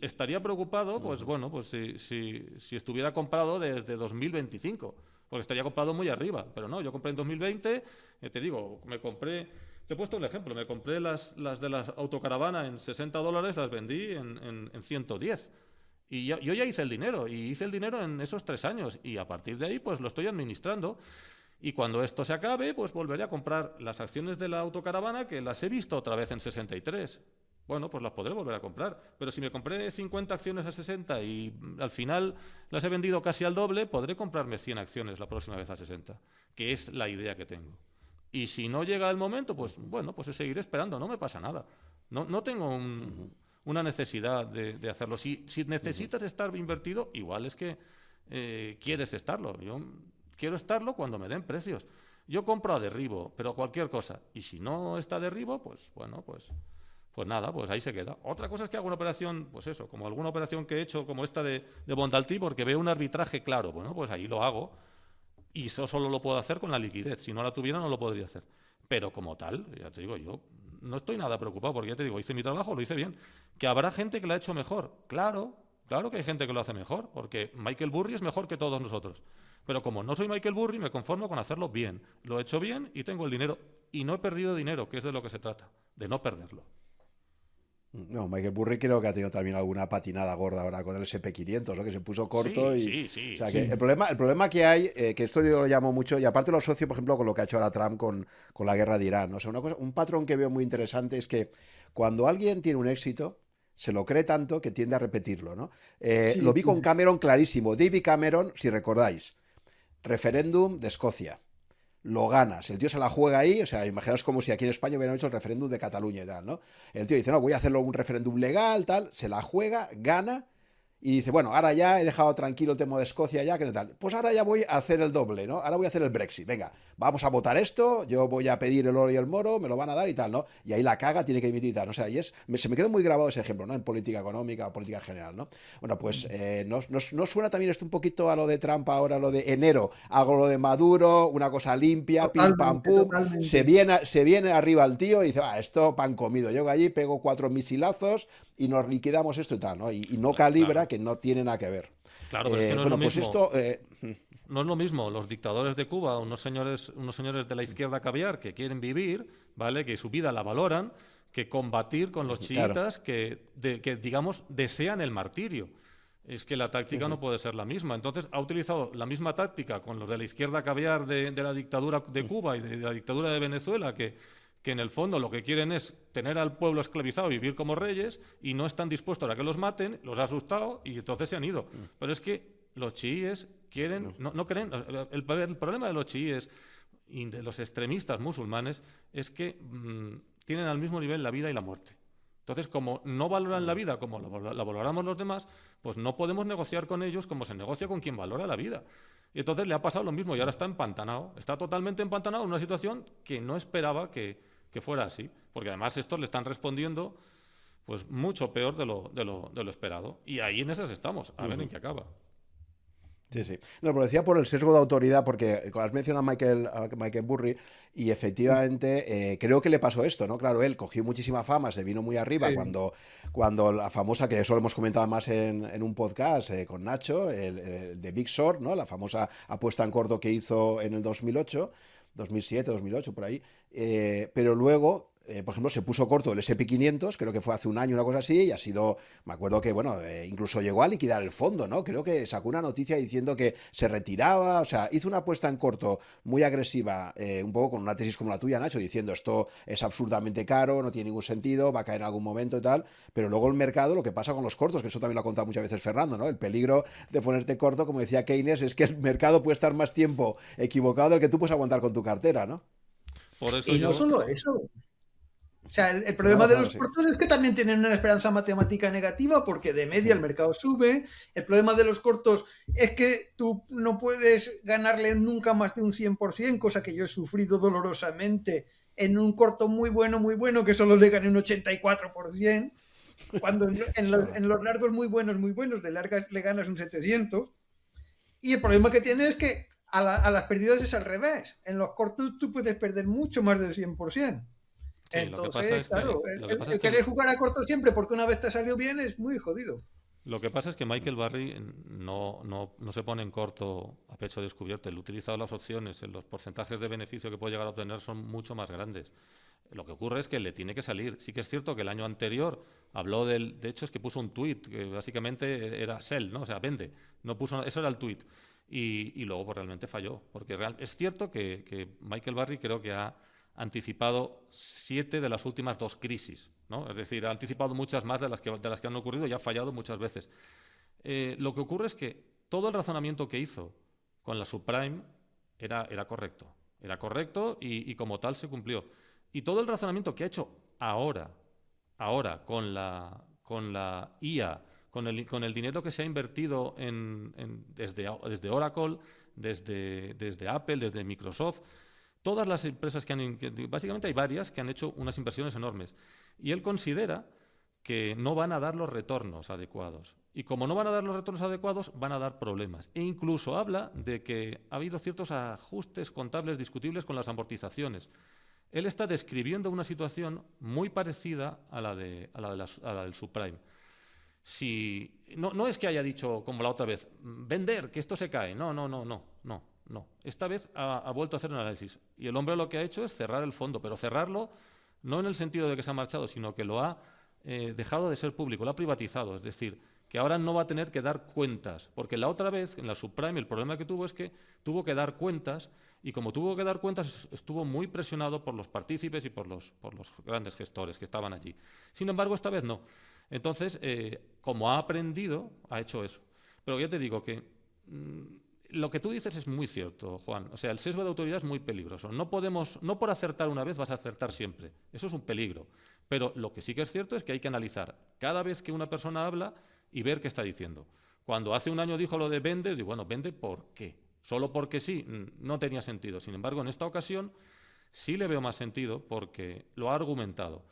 Estaría preocupado, pues bueno, pues si estuviera comprado desde 2025, porque estaría comprado muy arriba. Pero no, yo compré en 2020, te digo, te he puesto un ejemplo, me compré las de la autocaravana en $60, las vendí en 110. Y yo ya hice el dinero, y hice el dinero en esos 3 años, y a partir de ahí pues lo estoy administrando. Y cuando esto se acabe, pues volveré a comprar las acciones de la autocaravana, que las he visto otra vez en 63. Bueno, pues las podré volver a comprar. Pero si me compré 50 acciones a 60 y al final las he vendido casi al doble, podré comprarme 100 acciones la próxima vez a 60, que es la idea que tengo. Y si no llega el momento, pues bueno, pues seguiré esperando, no me pasa nada. No tengo una necesidad de hacerlo. Si necesitas estar invertido, igual es que quieres estarlo. Yo quiero estarlo cuando me den precios. Yo compro a derribo, pero cualquier cosa. Y si no está a derribo, pues bueno, pues nada, pues ahí se queda. Otra cosa es que hago una operación, pues eso, como alguna operación que he hecho, como esta de Bondalti, porque veo un arbitraje claro. Bueno, pues ahí lo hago. Y eso solo lo puedo hacer con la liquidez. Si no la tuviera, no lo podría hacer. Pero como tal, ya te digo, yo no estoy nada preocupado, porque ya te digo, hice mi trabajo, lo hice bien. Que habrá gente que lo ha hecho mejor. Claro que hay gente que lo hace mejor, porque Michael Burry es mejor que todos nosotros. Pero como no soy Michael Burry, me conformo con hacerlo bien. Lo he hecho bien y tengo el dinero. Y no he perdido dinero, que es de lo que se trata, de no perderlo. No, Michael Burry creo que ha tenido también alguna patinada gorda ahora con el SP500, ¿no? Que se puso corto Sí. O sea, que el problema que hay, que esto yo lo llamo mucho, y aparte lo asocio, por ejemplo, con lo que ha hecho ahora Trump con la guerra de Irán, ¿no? O sea, un patrón que veo muy interesante es que cuando alguien tiene un éxito, se lo cree tanto que tiende a repetirlo, ¿no? Lo vi con Cameron clarísimo. David Cameron, si recordáis, referéndum de Escocia. Lo ganas, el tío se la juega ahí, o sea, imaginaos como si aquí en España hubieran hecho el referéndum de Cataluña y tal, ¿no? El tío dice, no, voy a hacerlo un referéndum legal, tal, se la juega, gana, y dice, bueno, ahora ya he dejado tranquilo el tema de Escocia ya, que no tal. Pues ahora ya voy a hacer el doble, ¿no? Ahora voy a hacer el Brexit. Venga, vamos a votar esto, yo voy a pedir el oro y el moro, me lo van a dar y tal, ¿no? Y ahí la caga, tiene que emitir y tal. O sea, se me quedó muy grabado ese ejemplo, ¿no? En política económica o política general, ¿no? Bueno, pues ¿no suena también esto un poquito a lo de Trump ahora, lo de enero? Hago lo de Maduro, una cosa limpia, pim, pam, pum. Se viene arriba el tío y dice, esto pan comido. Llego allí, pego 4 misilazos y nos liquidamos esto y tal, ¿no? Y no calibra, claro, que no tiene nada que ver. Claro, pero es que no es lo mismo. No es lo mismo los dictadores de Cuba, unos señores de la izquierda caviar que quieren vivir, ¿vale? Que su vida la valoran, que combatir con los chiitas, claro, que digamos, desean el martirio. Es que la táctica no puede ser la misma. Entonces, ha utilizado la misma táctica con los de la izquierda caviar de la dictadura de Cuba y de la dictadura de Venezuela, que en el fondo lo que quieren es tener al pueblo esclavizado y vivir como reyes, y no están dispuestos a que los maten, los ha asustado y entonces se han ido. Pero es que los chiíes quieren, no creen. El problema de los chiíes y de los extremistas musulmanes es que tienen al mismo nivel la vida y la muerte. Entonces, como no valoran la vida como la valoramos los demás, pues no podemos negociar con ellos como se negocia con quien valora la vida. Y entonces le ha pasado lo mismo y ahora está empantanado. Está totalmente empantanado en una situación que no esperaba que fuera así. Porque además estos le están respondiendo pues mucho peor de lo esperado. Y ahí en esas estamos, a ver en qué acaba. Sí. No, pero decía por el sesgo de autoridad, porque has mencionado a Michael Burry, y efectivamente creo que le pasó esto, ¿no? Claro, él cogió muchísima fama, se vino muy arriba cuando la famosa, que eso lo hemos comentado más en un podcast con Nacho, el de Big Short, ¿no? La famosa apuesta en corto que hizo en el 2008, 2007, 2008, por ahí. Pero luego, por ejemplo, se puso corto el SP500, creo que fue hace un año, una cosa así, y ha sido, me acuerdo que, bueno, incluso llegó a liquidar el fondo, ¿no? Creo que sacó una noticia diciendo que se retiraba, o sea, hizo una apuesta en corto muy agresiva, un poco con una tesis como la tuya, Nacho, diciendo esto es absurdamente caro, no tiene ningún sentido, va a caer en algún momento y tal, pero luego el mercado, lo que pasa con los cortos, que eso también lo ha contado muchas veces Fernando, ¿no? El peligro de ponerte corto, como decía Keynes, es que el mercado puede estar más tiempo equivocado del que tú puedes aguantar con tu cartera, ¿no? Por eso y no solo eso. O sea, el problema de los cortos es que también tienen una esperanza matemática negativa porque de media el mercado sube. El problema de los cortos es que tú no puedes ganarle nunca más de un 100%, cosa que yo he sufrido dolorosamente en un corto muy bueno que solo le gané un 84%, cuando en los largos muy buenos, le ganas un 700%. Y el problema que tiene es que a las pérdidas es al revés. En los cortos tú puedes perder mucho más del 100%. Sí, entonces, claro, el querer jugar a corto siempre porque una vez te salió bien es muy jodido. Lo que pasa es que Michael Burry no se pone en corto a pecho descubierto. Él utiliza las opciones, los porcentajes de beneficio que puede llegar a obtener son mucho más grandes. Lo que ocurre es que le tiene que salir. Sí que es cierto que el año anterior habló de hecho es que puso un tuit que básicamente era sell, ¿no? O sea, vende. No puso, eso era el tuit. Y luego pues, realmente falló. Porque es cierto que Michael Burry creo que ha anticipado 7 de las últimas 2 crisis, ¿no? Es decir, ha anticipado muchas más de las que han ocurrido y ha fallado muchas veces. Lo que ocurre es que todo el razonamiento que hizo con la subprime era correcto. Era correcto y como tal se cumplió. Y todo el razonamiento que ha hecho ahora con la IA, con el dinero que se ha invertido desde Oracle, desde Apple, desde Microsoft, todas las empresas básicamente hay varias que han hecho unas inversiones enormes. Y él considera que no van a dar los retornos adecuados. Y como no van a dar los retornos adecuados, van a dar problemas. E incluso habla de que ha habido ciertos ajustes contables discutibles con las amortizaciones. Él está describiendo una situación muy parecida a la del subprime. No es que haya dicho, como la otra vez, vender, que esto se cae. No. Esta vez ha vuelto a hacer un análisis. Y el hombre lo que ha hecho es cerrar el fondo, pero cerrarlo no en el sentido de que se ha marchado, sino que lo ha dejado de ser público, lo ha privatizado. Es decir, que ahora no va a tener que dar cuentas. Porque la otra vez, en la subprime, el problema que tuvo es que tuvo que dar cuentas, y como tuvo que dar cuentas, estuvo muy presionado por los partícipes y por los grandes gestores que estaban allí. Sin embargo, esta vez no. Entonces, como ha aprendido, ha hecho eso. Pero ya te digo que lo que tú dices es muy cierto, Juan. O sea, el sesgo de autoridad es muy peligroso. No por acertar una vez vas a acertar siempre. Eso es un peligro. Pero lo que sí que es cierto es que hay que analizar cada vez que una persona habla y ver qué está diciendo. Cuando hace un año dijo lo de vende, digo, bueno, ¿vende por qué? Solo porque sí, no tenía sentido. Sin embargo, en esta ocasión sí le veo más sentido porque lo ha argumentado.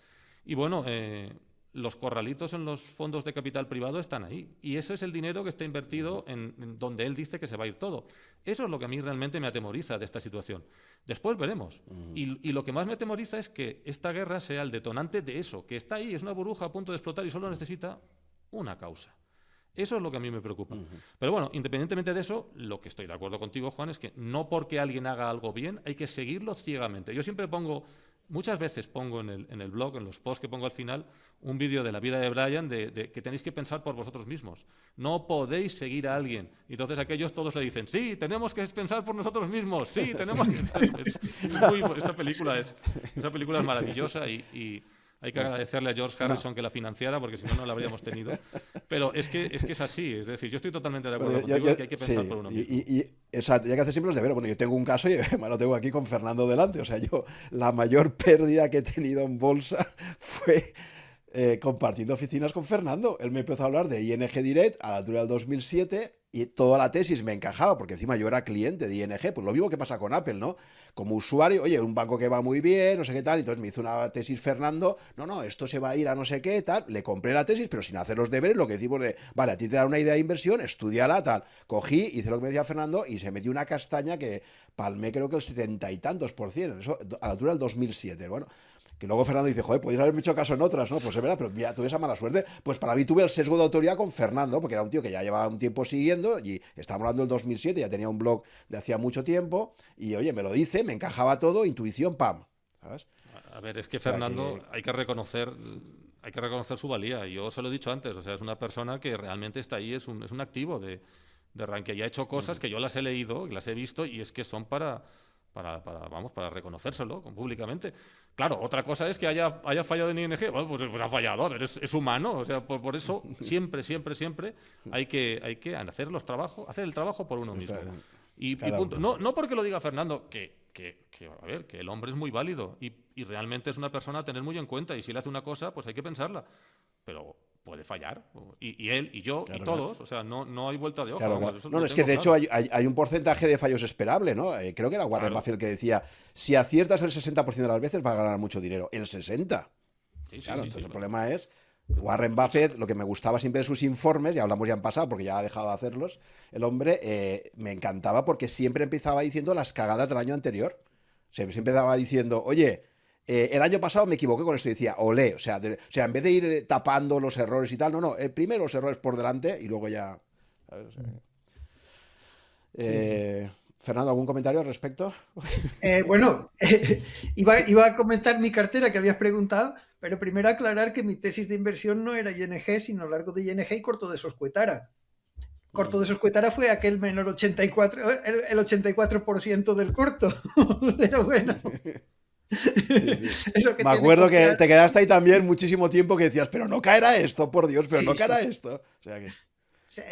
Y bueno, los corralitos en los fondos de capital privado están ahí. Y ese es el dinero que está invertido en donde él dice que se va a ir todo. Eso es lo que a mí realmente me atemoriza de esta situación. Después veremos. Y lo que más me atemoriza es que esta guerra sea el detonante de eso, que está ahí, es una burbuja a punto de explotar y solo necesita una causa. Eso es lo que a mí me preocupa. Pero bueno, independientemente de eso, lo que estoy de acuerdo contigo, Juan, es que no porque alguien haga algo bien hay que seguirlo ciegamente. Yo siempre muchas veces pongo en el blog, en los posts que pongo al final, un vídeo de la vida de Brian de que tenéis que pensar por vosotros mismos. No podéis seguir a alguien. Y entonces aquellos todos le dicen, sí, tenemos que pensar por nosotros mismos, sí, tenemos que... Esa película es maravillosa y hay que agradecerle a George Harrison que la financiara, porque si no, no la habríamos tenido. Pero es que es así. Es decir, yo estoy totalmente de acuerdo contigo que hay que pensar por uno mismo. Exacto, ya que hacer siempre los deberes. Bueno, yo tengo un caso y además lo tengo aquí con Fernando delante. O sea, la mayor pérdida que he tenido en bolsa fue compartiendo oficinas con Fernando. Él me empezó a hablar de ING Direct a la altura del 2007 y toda la tesis me encajaba, porque encima yo era cliente de ING, pues lo mismo que pasa con Apple, ¿no? Como usuario, oye, un banco que va muy bien, no sé qué tal, entonces me hizo una tesis Fernando, no, esto se va a ir a no sé qué, tal, le compré la tesis, pero sin hacer los deberes, lo que decimos de, vale, a ti te da una idea de inversión, estúdiala, tal. Cogí, hice lo que me decía Fernando y se metió una castaña que palmé creo que el 70 y tantos %, eso a la altura del 2007, bueno. Que luego Fernando dice, joder, podrías haberme hecho caso en otras, ¿no? Pues es verdad, pero mira, tuve esa mala suerte. Pues para mí tuve el sesgo de autoridad con Fernando, porque era un tío que ya llevaba un tiempo siguiendo, y estábamos hablando del 2007, ya tenía un blog de hacía mucho tiempo, y oye, me lo dice, me encajaba todo, intuición, pam, ¿sabes? A ver, es que Fernando hay que reconocer su valía. Yo se lo he dicho antes, o sea, es una persona que realmente está ahí, es un activo de Rankia, y ha hecho cosas que yo las he leído, las he visto, y es que son para reconocérselo públicamente. Claro, otra cosa es que haya fallado en ING. Bueno, pues ha fallado, a ver, es humano. O sea, por eso siempre hay que hacer el trabajo por uno mismo. Y punto. No porque lo diga Fernando, a ver, que el hombre es muy válido y realmente es una persona a tener muy en cuenta, y si le hace una cosa, pues hay que pensarla. Pero puede fallar. Y él, y yo, claro, y todos. O sea, no hay vuelta de hoja. Claro, claro. No, es que de hecho hay un porcentaje de fallos esperable, ¿no? Creo que era Warren Buffett que decía, si aciertas el 60% de las veces vas a ganar mucho dinero. El 60%. Sí, claro, entonces el problema es, Warren Buffett, lo que me gustaba siempre de sus informes, ya hablamos ya en pasado porque ya ha dejado de hacerlos, el hombre me encantaba porque siempre empezaba diciendo las cagadas del año anterior. Siempre empezaba diciendo, oye, el año pasado me equivoqué con esto y decía, olé, o sea, en vez de ir tapando los errores y tal, no, primero los errores por delante y luego ya... Fernando, ¿algún comentario al respecto? Bueno, iba a comentar mi cartera que habías preguntado, pero primero aclarar que mi tesis de inversión no era ING, sino largo de ING y corto de Soscuetara. Corto de Soscuetara fue aquel menor 84%, el 84% del corto, pero bueno... Sí. Me acuerdo que te quedaste ahí también muchísimo tiempo que decías, pero no caerá esto, por Dios, pero no caerá esto. O sea que...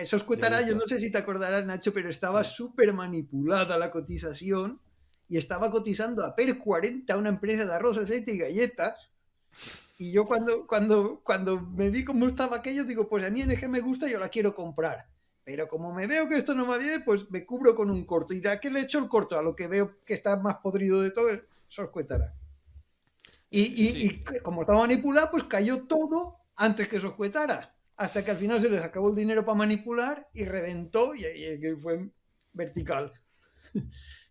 Esos cuetará, yo no sé si te acordarás, Nacho, pero estaba súper manipulada la cotización y estaba cotizando a PER 40, una empresa de arroz, aceite y galletas, Y yo cuando me vi cómo estaba aquello, digo, pues a mí ING me gusta, yo la quiero comprar. Pero como me veo que esto no va bien, pues me cubro con un corto. ¿Y de a qué le echo el corto? A lo que veo que está más podrido de todo, Soscuetara. Sí, Y como estaba manipulado, pues cayó todo antes que Soscuetara. Hasta que al final se les acabó el dinero para manipular y reventó y fue vertical.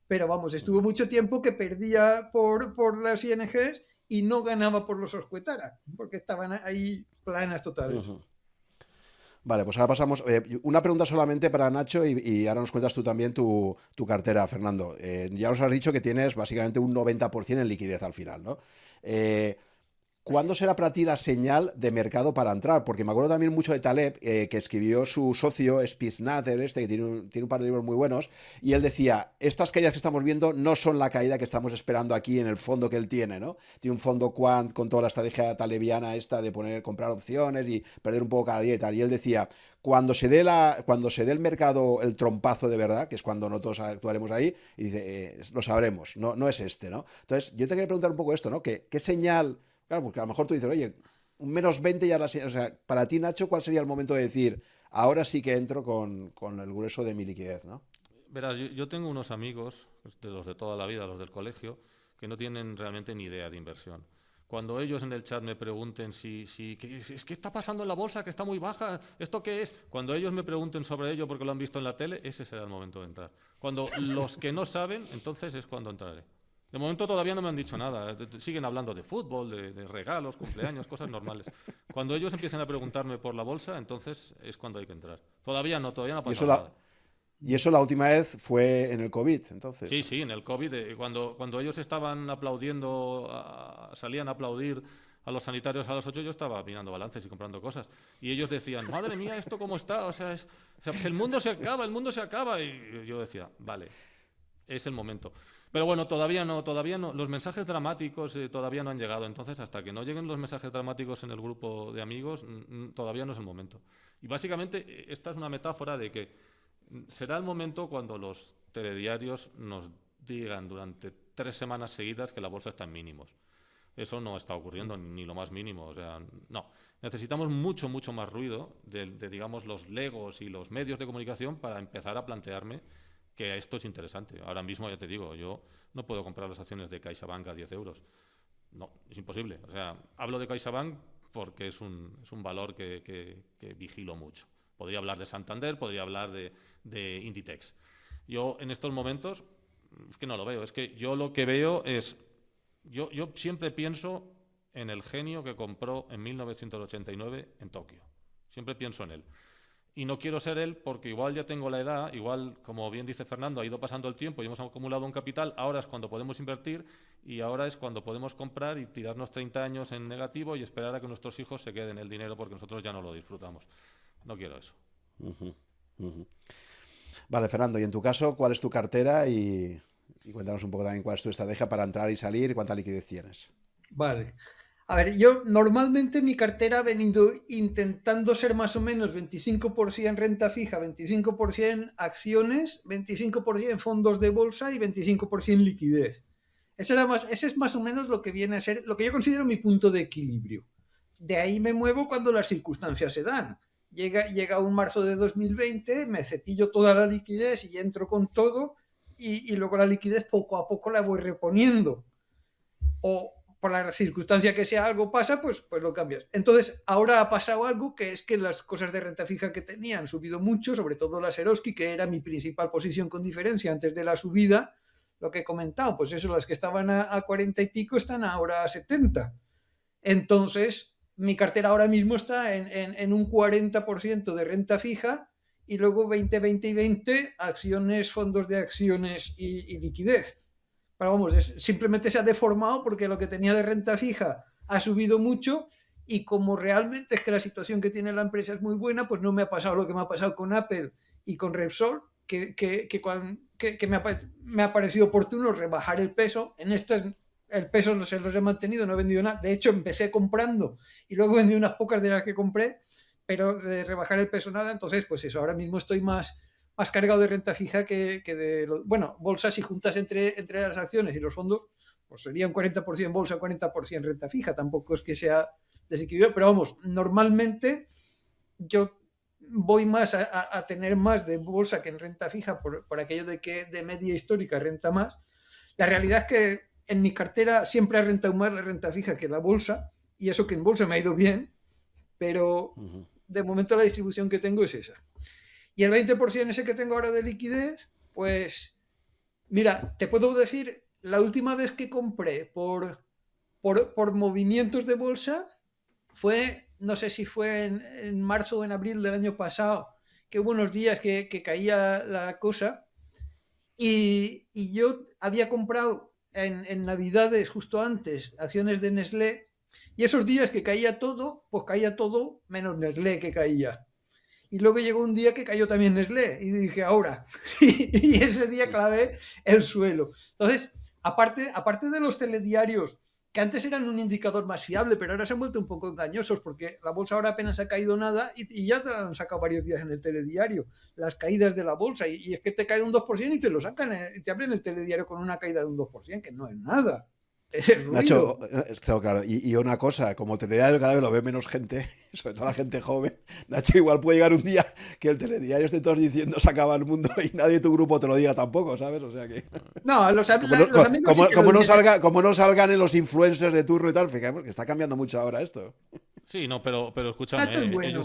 Pero vamos, estuvo mucho tiempo que perdía por las INGs y no ganaba por los Soscuetara, porque estaban ahí planas totales. Ujú. Vale, pues ahora pasamos. Una pregunta solamente para Nacho y ahora nos cuentas tú también tu cartera, Fernando. Ya nos has dicho que tienes básicamente un 90% en liquidez al final, ¿no? Eh, ¿Cuándo será para ti la señal de mercado para entrar? Porque me acuerdo también mucho de Taleb, que escribió su socio Spitznater, que tiene un par de libros muy buenos, y él decía, estas caídas que estamos viendo no son la caída que estamos esperando aquí en el fondo que él tiene, ¿no? Tiene un fondo quant con toda la estrategia talebiana esta de comprar opciones y perder un poco cada día y tal. Y él decía, cuando se dé el mercado el trompazo de verdad, que es cuando nosotros actuaremos ahí, y dice, lo sabremos, no es este, ¿no? Entonces, yo te quería preguntar un poco esto, ¿no? ¿Qué señal? Claro, porque a lo mejor tú dices, oye, un -20 ya la señal. O sea, para ti, Nacho, ¿cuál sería el momento de decir, ahora sí que entro con el grueso de mi liquidez, ¿no? verás, yo tengo unos amigos, de los de toda la vida, los del colegio, que no tienen realmente ni idea de inversión. Cuando ellos en el chat me pregunten ¿qué está pasando en la bolsa, que está muy baja? ¿Esto qué es? Cuando ellos me pregunten sobre ello porque lo han visto en la tele, ese será el momento de entrar. Cuando los que no saben, entonces es cuando entraré. De momento todavía no me han dicho nada. Siguen hablando de fútbol, de regalos, cumpleaños, cosas normales. Cuando ellos empiecen a preguntarme por la bolsa, entonces es cuando hay que entrar. Todavía no ha Y eso pasado la, nada. y eso la última vez fue en el COVID, entonces. Sí, sí, en el COVID, cuando ellos estaban aplaudiendo, salían a aplaudir a los sanitarios a las 8, yo estaba mirando balances y comprando cosas. Y ellos decían, madre mía, ¿esto cómo está? O sea, pues el mundo se acaba, el mundo se acaba. Y yo decía, vale, es el momento. Pero bueno, todavía no. Los mensajes dramáticos todavía no han llegado. Entonces, hasta que no lleguen los mensajes dramáticos en el grupo de amigos, todavía no es el momento. Y básicamente, esta es una metáfora de que será el momento cuando los telediarios nos digan durante 3 semanas seguidas que la bolsa está en mínimos. Eso no está ocurriendo ni lo más mínimo. O sea, no. Necesitamos mucho, mucho más ruido digamos, los legos y los medios de comunicación para empezar a plantearme que esto es interesante. Ahora mismo, ya te digo, yo no puedo comprar las acciones de CaixaBank a 10 euros. No, es imposible. O sea, hablo de CaixaBank porque es un valor que vigilo mucho. Podría hablar de Santander, podría hablar de Inditex. Yo en estos momentos es que no lo veo. Es que yo lo que veo es... Yo siempre pienso en el genio que compró en 1989 en Tokio. Siempre pienso en él. Y no quiero ser él porque igual ya tengo la edad, igual, como bien dice Fernando, ha ido pasando el tiempo y hemos acumulado un capital, ahora es cuando podemos invertir y ahora es cuando podemos comprar y tirarnos 30 años en negativo y esperar a que nuestros hijos se queden el dinero porque nosotros ya no lo disfrutamos. No quiero eso. Ujú, ujú. Vale, Fernando, y en tu caso, ¿cuál es tu cartera? Y cuéntanos un poco también cuál es tu estrategia para entrar y salir y cuánta liquidez tienes. Vale. A ver, yo normalmente mi cartera ha venido intentando ser más o menos 25% renta fija, 25% acciones, 25% fondos de bolsa y 25% liquidez. Ese es más o menos lo que viene a ser, lo que yo considero mi punto de equilibrio. De ahí me muevo cuando las circunstancias se dan. Llega un marzo de 2020, me cepillo toda la liquidez y entro con todo y luego la liquidez poco a poco la voy reponiendo. O por la circunstancia que sea algo pasa, pues lo cambias. Entonces, ahora ha pasado algo que es que las cosas de renta fija que tenía han subido mucho, sobre todo la Eroski, que era mi principal posición con diferencia antes de la subida, lo que he comentado, pues eso, las que estaban a 40 y pico están ahora a 70. Entonces, mi cartera ahora mismo está en un 40% de renta fija y luego 20, 20 y 20 acciones, fondos de acciones y liquidez. Pero vamos, simplemente se ha deformado porque lo que tenía de renta fija ha subido mucho y como realmente es que la situación que tiene la empresa es muy buena, pues no me ha pasado lo que me ha pasado con Apple y con Repsol, que me ha parecido oportuno rebajar el peso. En estas el peso se los he mantenido, no he vendido nada. De hecho, empecé comprando y luego vendí unas pocas de las que compré, pero de rebajar el peso nada. Entonces, pues eso, ahora mismo estoy más cargado de renta fija que de... Bueno, bolsas y juntas entre las acciones y los fondos, pues sería un 40% bolsa, 40% renta fija. Tampoco es que sea desequilibrado, pero vamos, normalmente yo voy más a tener más de bolsa que en renta fija por aquello de que de media histórica renta más. La realidad es que en mi cartera siempre ha rentado más la renta fija que la bolsa, y eso que en bolsa me ha ido bien, pero de momento la distribución que tengo es esa. Y el 20% ese que tengo ahora de liquidez, pues mira, te puedo decir, la última vez que compré por movimientos de bolsa fue, no sé si fue en marzo o en abril del año pasado, que hubo unos días que caía la cosa, y yo había comprado en Navidades, justo antes, acciones de Nestlé, y esos días que caía todo, pues caía todo menos Nestlé que caía. Y luego llegó un día que cayó también Nestlé, y dije, ahora. Y ese día clavé el suelo. Entonces, aparte de los telediarios, que antes eran un indicador más fiable, pero ahora se han vuelto un poco engañosos, porque la bolsa ahora apenas ha caído nada, y ya te han sacado varios días en el telediario, las caídas de la bolsa, y es que te cae un 2% y te lo sacan, te abren el telediario con una caída de un 2%, que no es nada. Nacho, claro, y una cosa, como telediario cada vez lo ve menos gente, sobre todo la gente joven, Nacho, igual puede llegar un día que el telediario esté todos diciendo se acaba el mundo y nadie de tu grupo te lo diga tampoco, ¿sabes? O sea que... No, los amigos como no salgan en los influencers de turno y tal, fíjate, porque está cambiando mucho ahora esto. Sí, no, pero escúchame, bueno.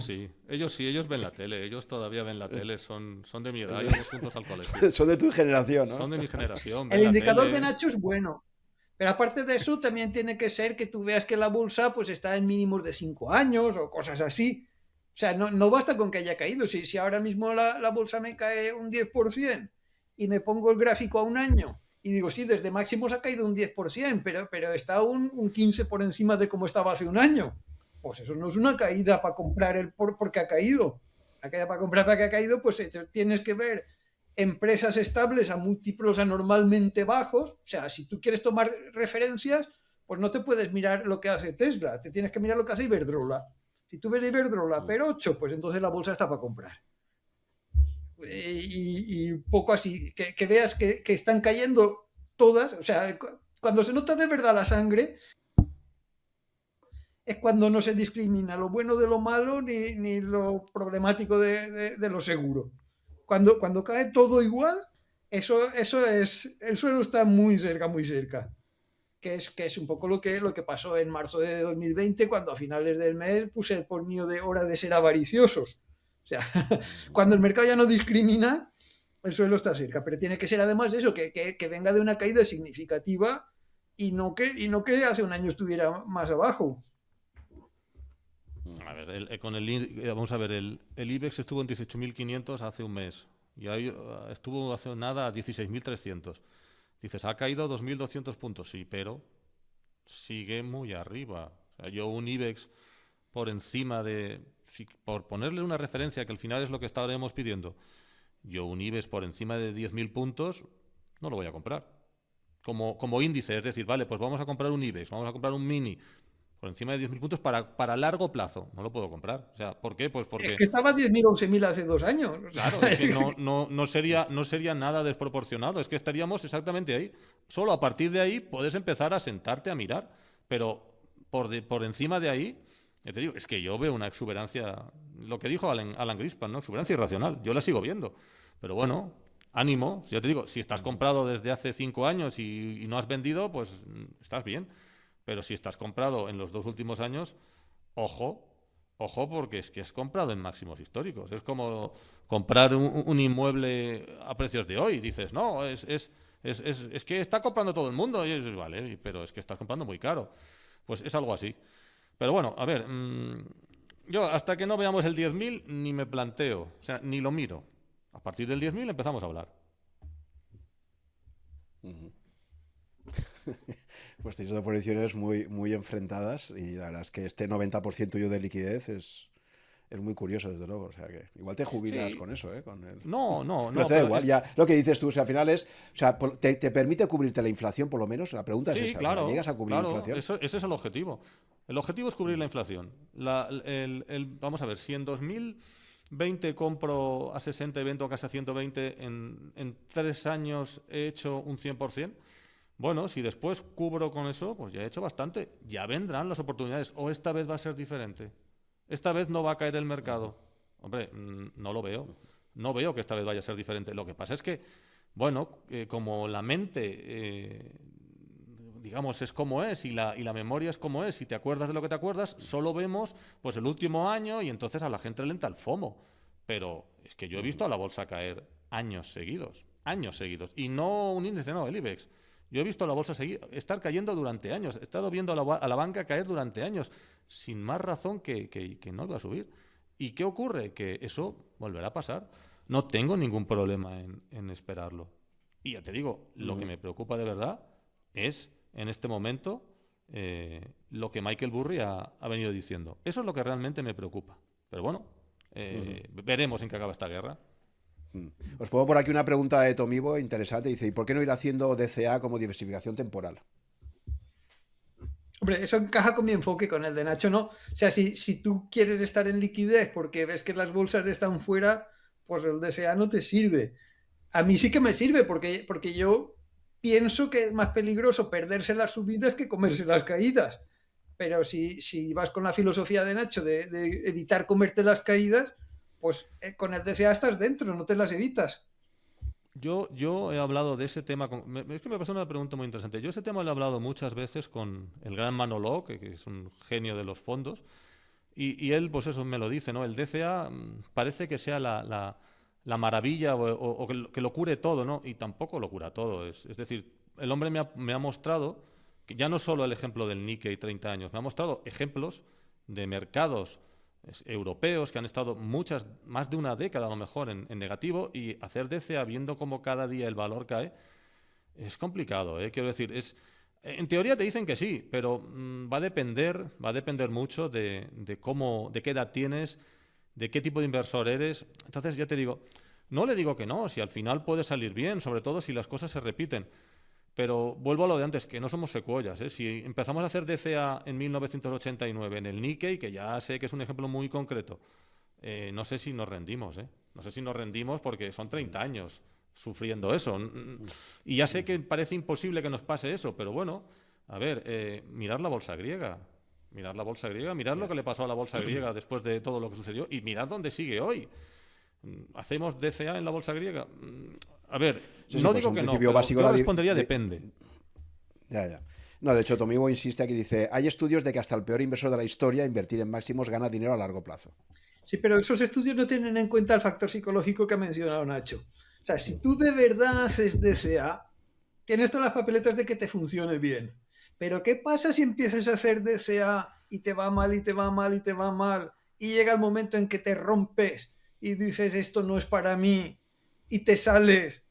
ellos ven la tele, ellos todavía ven la tele, son de mi edad, íbamos juntos al colegio. Son de tu generación, ¿no? Son de mi generación. El indicador de Nacho es bueno. Pero aparte de eso, también tiene que ser que tú veas que la bolsa pues está en mínimos de 5 años o cosas así. O sea, no basta con que haya caído. Si ahora mismo la bolsa me cae un 10% y me pongo el gráfico a un año y digo, sí, desde máximos ha caído un 10%, pero está un 15% por encima de como estaba hace un año. Pues eso no es una caída para comprar porque ha caído. La caída para comprar porque ha caído, pues tienes que ver empresas estables a múltiplos anormalmente bajos. O sea, si tú quieres tomar referencias, pues no te puedes mirar lo que hace Tesla, te tienes que mirar lo que hace Iberdrola. Si tú ves Iberdrola per 8, pues entonces la bolsa está para comprar. Y un poco así, que veas que están cayendo todas. O sea, cuando se nota de verdad la sangre, es cuando no se discrimina lo bueno de lo malo ni lo problemático de lo seguro. Cuando cae todo igual, eso es, el suelo está muy cerca, que es un poco lo que pasó en marzo de 2020, cuando a finales del mes puse por mío de hora de ser avariciosos. O sea, cuando el mercado ya no discrimina, el suelo está cerca, pero tiene que ser además eso, que venga de una caída significativa y no que hace un año estuviera más abajo. A ver, vamos a ver, el IBEX estuvo en 18.500 hace un mes y ahí estuvo hace nada a 16.300. Dices, ha caído 2.200 puntos, sí, pero sigue muy arriba. O sea, yo un IBEX por encima de... por ponerle una referencia, que al final es lo que estaremos pidiendo, yo un IBEX por encima de 10.000 puntos no lo voy a comprar. Como índice, es decir, vale, pues vamos a comprar un IBEX, vamos a comprar un mini por encima de 10.000 puntos para largo plazo. No lo puedo comprar. O sea, ¿por qué? Pues porque... Es que estaba 10.000 o 11.000 hace 2 años. Claro, es que no sería nada desproporcionado. Es que estaríamos exactamente ahí. Solo a partir de ahí puedes empezar a sentarte a mirar. Pero por encima de ahí, ya te digo, es que yo veo una exuberancia, lo que dijo Alan Greenspan, ¿no? Exuberancia irracional. Yo la sigo viendo. Pero bueno, ánimo. Ya te digo, si estás comprado desde hace 5 años y no has vendido, pues estás bien. Pero si estás comprado en los 2 últimos años, ojo, porque es que has comprado en máximos históricos. Es como comprar un inmueble a precios de hoy. Dices, no, es que está comprando todo el mundo. Y dices, vale, pero es que estás comprando muy caro. Pues es algo así. Pero bueno, a ver, yo hasta que no veamos el 10.000 ni me planteo, o sea, ni lo miro. A partir del 10.000 empezamos a hablar. Pues tenéis dos posiciones muy, muy enfrentadas y la verdad es que este 90% tuyo de liquidez es muy curioso, desde luego. O sea, que igual te jubilas con eso, ¿eh? No. Pero te da igual, ya lo que dices tú, o sea, al final es... O sea, ¿te permite cubrirte la inflación, por lo menos? La pregunta es esa. Claro, o sea, ¿llegas a cubrir la inflación? Ese es el objetivo. El objetivo es cubrir la inflación. Vamos a ver, si en 2020 compro a 60 y vendo casi a 120, en 3 años he hecho un 100%. Bueno, si después cubro con eso, pues ya he hecho bastante. Ya vendrán las oportunidades. O esta vez va a ser diferente. Esta vez no va a caer el mercado. Hombre, no lo veo. No veo que esta vez vaya a ser diferente. Lo que pasa es que, bueno, como la mente, digamos, es como es y la memoria es como es, si te acuerdas de lo que te acuerdas, solo vemos pues el último año y entonces a la gente le entra el FOMO. Pero es que yo he visto a la bolsa caer años seguidos. Y no un índice, no, el IBEX. Yo he visto la bolsa estar cayendo durante años. He estado viendo a la banca caer durante años, sin más razón que no iba a subir. ¿Y qué ocurre? Que eso volverá a pasar. No tengo ningún problema en esperarlo. Y ya te digo, lo que me preocupa de verdad es, en este momento, lo que Michael Burry ha venido diciendo. Eso es lo que realmente me preocupa. Pero bueno, veremos en qué acaba esta guerra. Os pongo por aquí una pregunta de Tomivo interesante. Dice, ¿y por qué no ir haciendo DCA como diversificación temporal? Hombre, eso encaja con mi enfoque, con el de Nacho, ¿no? O sea, si tú quieres estar en liquidez porque ves que las bolsas están fuera, pues el DCA no te sirve. A mí sí que me sirve porque yo pienso que es más peligroso perderse las subidas que comerse las caídas. Pero si vas con la filosofía de Nacho de evitar comerte las caídas, pues con el DCA estás dentro, no te las evitas. Yo he hablado de ese tema, es que me pasó una pregunta muy interesante. Yo ese tema lo he hablado muchas veces con el gran Manolo, que es un genio de los fondos, y él pues eso me lo dice, ¿no? El DCA parece que sea la maravilla o que lo cure todo, ¿no? Y tampoco lo cura todo. Es decir, el hombre me ha mostrado, que ya no solo el ejemplo del Nikkei 30 años, me ha mostrado ejemplos de mercados europeos que han estado más de una década a lo mejor en negativo, y hacer DCA viendo cómo cada día el valor cae es complicado, ¿eh? Quiero decir, en teoría te dicen que sí, pero va a depender mucho de qué edad tienes, de qué tipo de inversor eres. Entonces ya te digo, no le digo que no, si al final puede salir bien, sobre todo si las cosas se repiten. Pero vuelvo a lo de antes, que no somos secuoyas, ¿eh? Si empezamos a hacer DCA en 1989 en el Nikkei, que ya sé que es un ejemplo muy concreto, no sé si nos rendimos, ¿eh? No sé si nos rendimos porque son 30 años sufriendo eso. Y ya sé que parece imposible que nos pase eso, pero bueno, a ver, mirad la bolsa griega. Mirad lo que le pasó a la bolsa griega después de todo lo que sucedió y mirad dónde sigue hoy. ¿Hacemos DCA en la bolsa griega? A ver, Sí, no pues digo un que no, principio pero básico yo respondería depende. Ya. No, de hecho, Tomivo insiste aquí, dice, hay estudios de que hasta el peor inversor de la historia, invertir en máximos, gana dinero a largo plazo. Sí, pero esos estudios no tienen en cuenta el factor psicológico que ha mencionado Nacho. O sea, si tú de verdad haces DCA, tienes todas las papeletas de que te funcione bien. Pero ¿qué pasa si empiezas a hacer DCA y te va mal y te va mal y te va mal y llega el momento en que te rompes y dices esto no es para mí y te sales?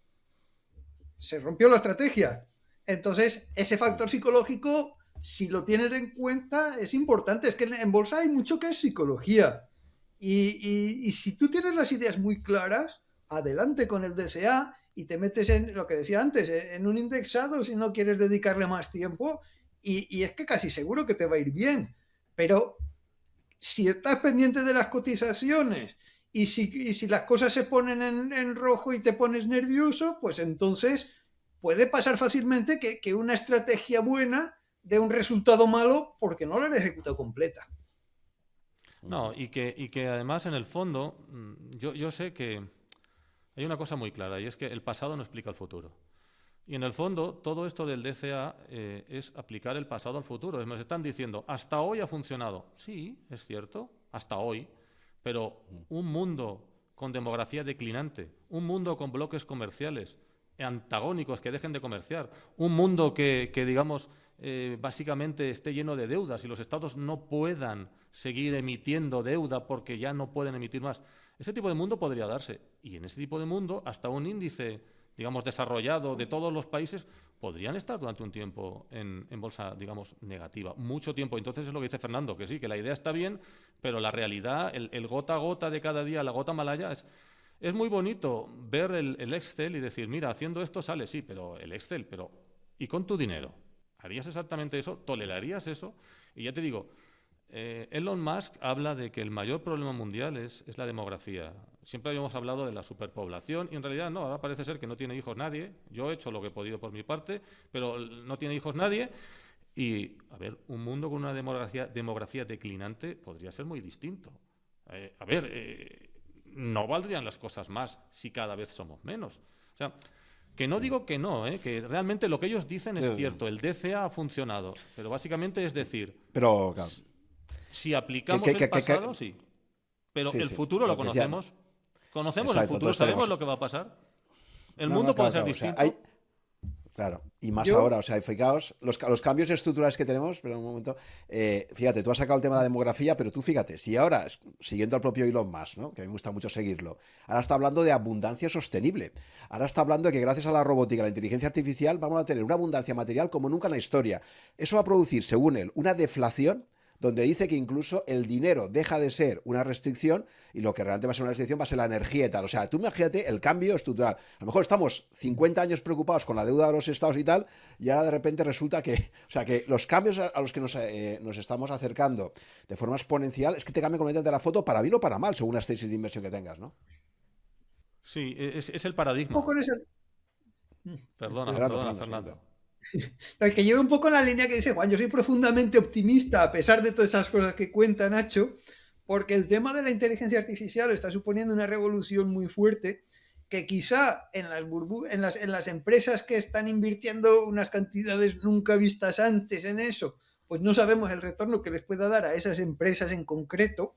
Se rompió la estrategia. Entonces, ese factor psicológico, si lo tienes en cuenta, es importante. Es que en bolsa hay mucho que es psicología. Y si tú tienes las ideas muy claras, adelante con el DSA y te metes en lo que decía antes, en un indexado si no quieres dedicarle más tiempo, y es que casi seguro que te va a ir bien. Pero si estás pendiente de las cotizaciones y si las cosas se ponen en rojo y te pones nervioso, pues entonces puede pasar fácilmente que una estrategia buena dé un resultado malo porque no la han ejecutado completa. No, y que además en el fondo, yo sé que hay una cosa muy clara, y es que el pasado no explica el futuro. Y en el fondo, todo esto del DCA es aplicar el pasado al futuro. Nos están diciendo, hasta hoy ha funcionado. Sí, es cierto, hasta hoy. Pero un mundo con demografía declinante, un mundo con bloques comerciales antagónicos que dejen de comerciar, un mundo que digamos, básicamente esté lleno de deudas y los estados no puedan seguir emitiendo deuda porque ya no pueden emitir más. Ese tipo de mundo podría darse. Y en ese tipo de mundo, hasta un índice, digamos, desarrollado de todos los países, podrían estar durante un tiempo en bolsa, digamos, negativa. Mucho tiempo. Entonces es lo que dice Fernando, que sí, que la idea está bien, pero la realidad, el gota a gota de cada día, la gota malaya, es muy bonito ver el Excel y decir, mira, haciendo esto sale, sí, pero el Excel, ¿y con tu dinero? ¿Harías exactamente eso? ¿Tolerarías eso? Y ya te digo, Elon Musk habla de que el mayor problema mundial es la demografía. Siempre habíamos hablado de la superpoblación y en realidad no, ahora parece ser que no tiene hijos nadie. Yo he hecho lo que he podido por mi parte, pero no tiene hijos nadie. Y, a ver, un mundo con una demografía declinante podría ser muy distinto. No valdrían las cosas más si cada vez somos menos. O sea, que no digo que no, que realmente lo que ellos dicen es cierto. El DCA ha funcionado, pero básicamente es decir, pero claro, si aplicamos el pasado, sí. Pero el futuro lo conocemos. Conocemos el futuro, sabemos lo que va a pasar. El mundo puede ser distinto. Claro, y más ahora, o sea, fijaos, los cambios estructurales que tenemos, pero un momento, fíjate, tú has sacado el tema de la demografía, pero tú fíjate, si ahora, siguiendo al propio Elon Musk, ¿no? Que a mí me gusta mucho seguirlo, ahora está hablando de abundancia sostenible, ahora está hablando de que gracias a la robótica, a la inteligencia artificial, vamos a tener una abundancia material como nunca en la historia. Eso va a producir, según él, una deflación, donde dice que incluso el dinero deja de ser una restricción y lo que realmente va a ser una restricción va a ser la energía y tal. O sea, tú imagínate el cambio estructural. A lo mejor estamos 50 años preocupados con la deuda de los estados y tal, y ahora de repente resulta que, o sea, que los cambios a los que nos estamos acercando de forma exponencial es que te cambia completamente la foto para bien o para mal, según las tesis de inversión que tengas, ¿no? Sí, es el paradigma. Perdona, Fernando. Que lleve un poco la línea que dice Juan. Yo soy profundamente optimista a pesar de todas esas cosas que cuenta Nacho, porque el tema de la inteligencia artificial está suponiendo una revolución muy fuerte que quizá en las empresas que están invirtiendo unas cantidades nunca vistas antes en eso, pues no sabemos el retorno que les pueda dar a esas empresas en concreto,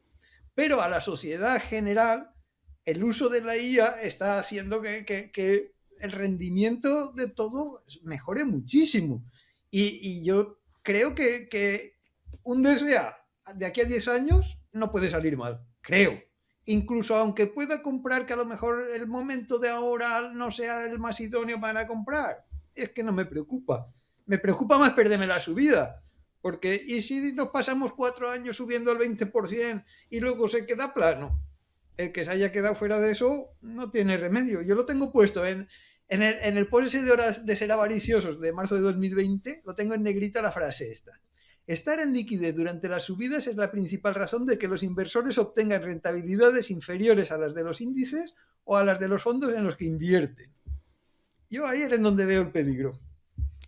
pero a la sociedad general el uso de la IA está haciendo que el rendimiento de todo mejore muchísimo. Y yo creo que un DSA de aquí a 10 años no puede salir mal, creo. Incluso aunque pueda comprar, que a lo mejor el momento de ahora no sea el más idóneo para comprar, es que no me preocupa. Me preocupa más perderme la subida. Porque, ¿y si nos pasamos 4 años subiendo al 20% y luego se queda plano? El que se haya quedado fuera de eso no tiene remedio. Yo lo tengo puesto en el policy de horas de ser avariciosos de marzo de 2020, lo tengo en negrita la frase esta. Estar en liquidez durante las subidas es la principal razón de que los inversores obtengan rentabilidades inferiores a las de los índices o a las de los fondos en los que invierten. Yo ahí es en donde veo el peligro.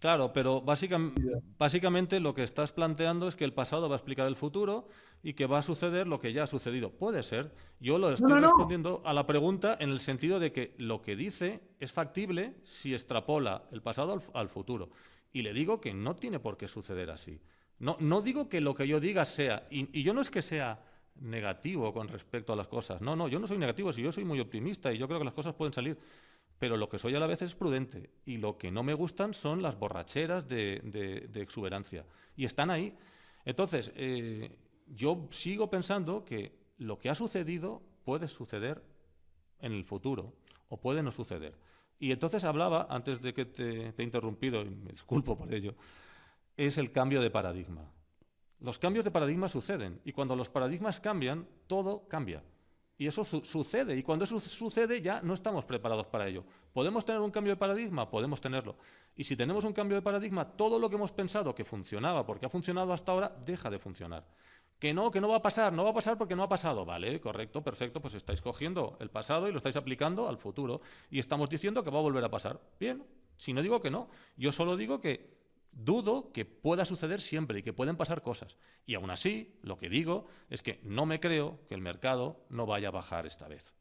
Claro, pero básicamente lo que estás planteando es que el pasado va a explicar el futuro y que va a suceder lo que ya ha sucedido. Puede ser. Yo lo estoy respondiendo a la pregunta en el sentido de que lo que dice es factible si extrapola el pasado al futuro. Y le digo que no tiene por qué suceder así. No digo que lo que yo diga sea... Y yo no es que sea negativo con respecto a las cosas. No, yo no soy negativo, si yo soy muy optimista y yo creo que las cosas pueden salir. Pero lo que soy a la vez es prudente. Y lo que no me gustan son las borracheras de exuberancia. Y están ahí. Entonces, yo sigo pensando que lo que ha sucedido puede suceder en el futuro o puede no suceder. Y entonces hablaba, antes de que te he interrumpido, y me disculpo por ello, es el cambio de paradigma. Los cambios de paradigma suceden. Y cuando los paradigmas cambian, todo cambia. Y eso sucede, y cuando eso sucede ya no estamos preparados para ello. ¿Podemos tener un cambio de paradigma? Podemos tenerlo. Y si tenemos un cambio de paradigma, todo lo que hemos pensado que funcionaba, porque ha funcionado hasta ahora, deja de funcionar. Que no va a pasar porque no ha pasado. Vale, correcto, perfecto, pues estáis cogiendo el pasado y lo estáis aplicando al futuro. Y estamos diciendo que va a volver a pasar. Bien, si no digo que no, yo solo digo que dudo que pueda suceder siempre y que pueden pasar cosas. Y aún así, lo que digo es que no me creo que el mercado no vaya a bajar esta vez.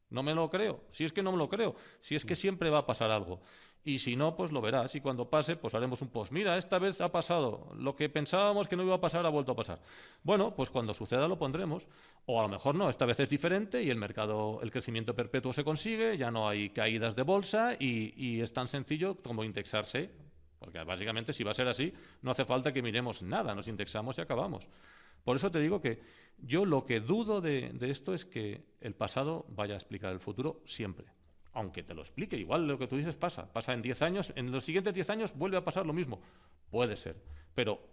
No me lo creo. Si es que no me lo creo. Si es que siempre va a pasar algo. Y si no, pues lo verás. Y cuando pase, pues haremos un post. Mira, esta vez ha pasado. Lo que pensábamos que no iba a pasar ha vuelto a pasar. Bueno, pues cuando suceda lo pondremos. O a lo mejor no, esta vez es diferente y el mercado, el crecimiento perpetuo se consigue, ya no hay caídas de bolsa y es tan sencillo como indexarse. Porque básicamente si va a ser así, no hace falta que miremos nada, nos indexamos y acabamos. Por eso te digo que yo lo que dudo de esto es que el pasado vaya a explicar el futuro siempre. Aunque te lo explique, igual lo que tú dices pasa en 10 años, en los siguientes 10 años vuelve a pasar lo mismo. Puede ser, pero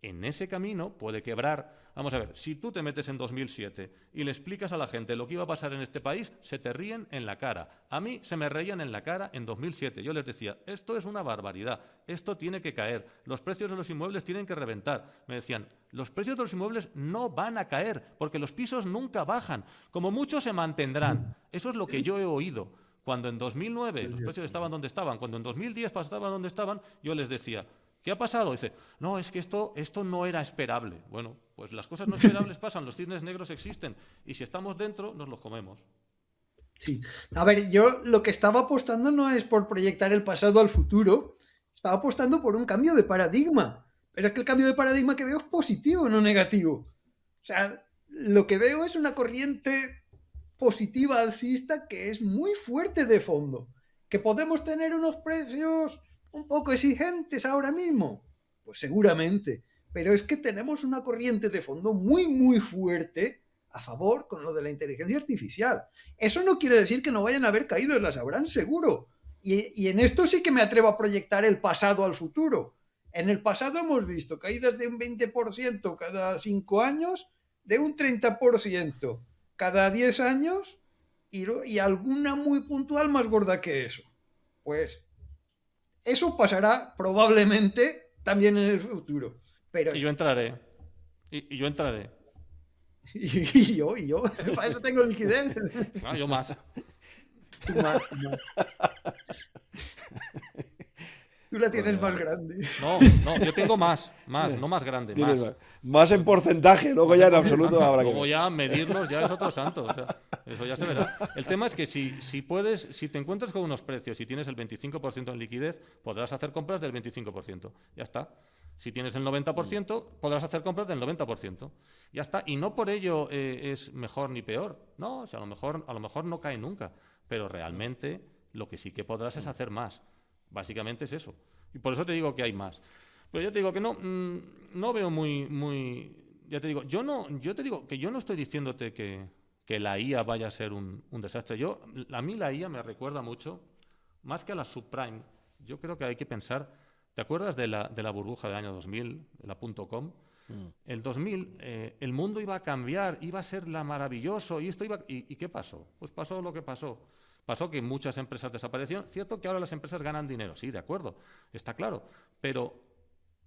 en ese camino puede quebrar. Vamos a ver, si tú te metes en 2007 y le explicas a la gente lo que iba a pasar en este país, se te ríen en la cara. A mí se me reían en la cara en 2007. Yo les decía, esto es una barbaridad, esto tiene que caer, los precios de los inmuebles tienen que reventar. Me decían, los precios de los inmuebles no van a caer porque los pisos nunca bajan, como mucho se mantendrán. Eso es lo que yo he oído. Cuando en 2009 los precios estaban donde estaban, cuando en 2010 estaban donde estaban, yo les decía, ¿qué ha pasado? Dice, no, es que esto no era esperable. Bueno, pues las cosas no esperables pasan, los cisnes negros existen, y si estamos dentro, nos los comemos. Sí. A ver, yo lo que estaba apostando no es por proyectar el pasado al futuro, estaba apostando por un cambio de paradigma. Pero es que el cambio de paradigma que veo es positivo, no negativo. O sea, lo que veo es una corriente positiva alcista que es muy fuerte de fondo. ¿Que podemos tener unos precios un poco exigentes ahora mismo? Pues seguramente. Pero es que tenemos una corriente de fondo muy, muy fuerte a favor con lo de la inteligencia artificial. Eso no quiere decir que no vayan a haber caído, las habrán seguro. Y en esto sí que me atrevo a proyectar el pasado al futuro. En el pasado hemos visto caídas de un 20% cada 5 años, de un 30% cada 10 años y alguna muy puntual más gorda que eso. Pues eso pasará probablemente también en el futuro. Pero y yo entraré. Y yo entraré. Y yo. Para eso tengo liquidez. Ah, yo más. Tú más. Tú la tienes más grande. No, yo tengo más, no más grande, más. Más en porcentaje, luego ya en absoluto habrá que ver. Luego ya medirlos ya es otro santo, o sea, eso ya se verá. El tema es que si te encuentras con unos precios y tienes el 25% en liquidez, podrás hacer compras del 25%, ya está. Si tienes el 90%, podrás hacer compras del 90%, ya está. Y no por ello es mejor ni peor, no, o sea, a lo mejor no cae nunca, pero realmente lo que sí que podrás es hacer más. Básicamente es eso. Y por eso te digo que hay más. Pero yo te digo que no veo muy... Ya te digo, yo te digo que yo no estoy diciéndote que la IA vaya a ser un desastre. A mí la IA me recuerda mucho, más que a la subprime, yo creo que hay que pensar... ¿Te acuerdas de la burbuja del año 2000, de la .com? El 2000, el mundo iba a cambiar, iba a ser maravilloso, ¿y qué pasó? Pues pasó lo que pasó. Pasó que muchas empresas desaparecieron. Cierto que ahora las empresas ganan dinero, sí, de acuerdo, está claro. Pero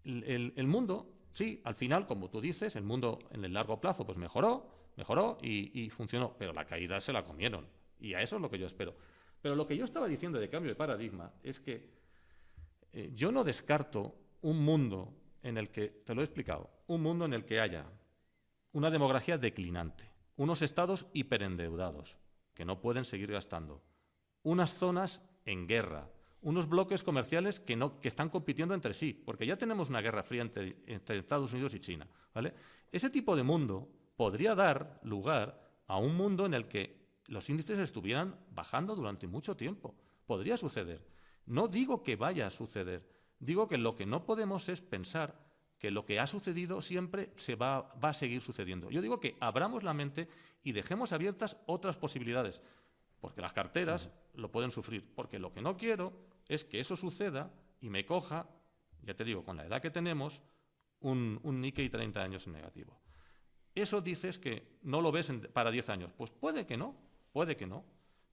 el mundo, sí, al final, como tú dices, el mundo en el largo plazo pues mejoró y funcionó. Pero la caída se la comieron. Y a eso es lo que yo espero. Pero lo que yo estaba diciendo de cambio de paradigma es que yo no descarto un mundo en el que, te lo he explicado, un mundo en el que haya una demografía declinante, unos estados hiperendeudados que no pueden seguir gastando, unas zonas en guerra, unos bloques comerciales que están compitiendo entre sí, porque ya tenemos una guerra fría entre Estados Unidos y China, ¿vale? Ese tipo de mundo podría dar lugar a un mundo en el que los índices estuvieran bajando durante mucho tiempo. Podría suceder. No digo que vaya a suceder, digo que lo que no podemos es pensar que lo que ha sucedido siempre va a seguir sucediendo. Yo digo que abramos la mente y dejemos abiertas otras posibilidades, porque las carteras lo pueden sufrir, porque lo que no quiero es que eso suceda y me coja, ya te digo, con la edad que tenemos, un Nikkei 30 años en negativo. Eso dices que no lo ves para 10 años. Pues puede que no,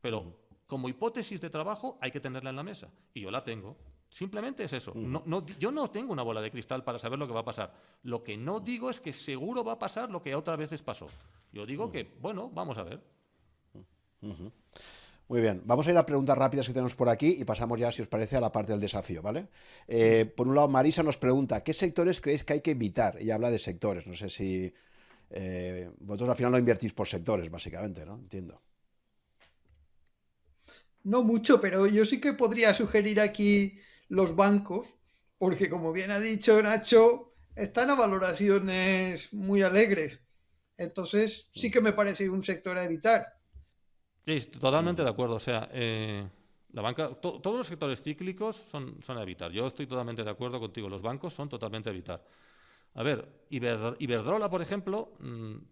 pero como hipótesis de trabajo hay que tenerla en la mesa, y yo la tengo. Simplemente es eso. Yo no tengo una bola de cristal para saber lo que va a pasar. Lo que no digo es que seguro va a pasar lo que otras veces pasó. Yo digo que, bueno, vamos a ver. Muy bien, vamos a ir a preguntas rápidas que tenemos por aquí y pasamos ya, si os parece, a la parte del desafío, ¿vale? Por un lado, Marisa nos pregunta, ¿qué sectores creéis que hay que evitar? Ella habla de sectores, no sé si vosotros al final no invertís por sectores, básicamente, ¿no? Entiendo. No mucho, pero yo sí que podría sugerir aquí los bancos, porque como bien ha dicho Nacho, están a valoraciones muy alegres. Entonces sí que me parece un sector a evitar. Sí, totalmente de acuerdo. O sea, la banca, todos los sectores cíclicos son a evitar. Yo estoy totalmente de acuerdo contigo. Los bancos son totalmente a evitar. A ver, Iberdrola, por ejemplo,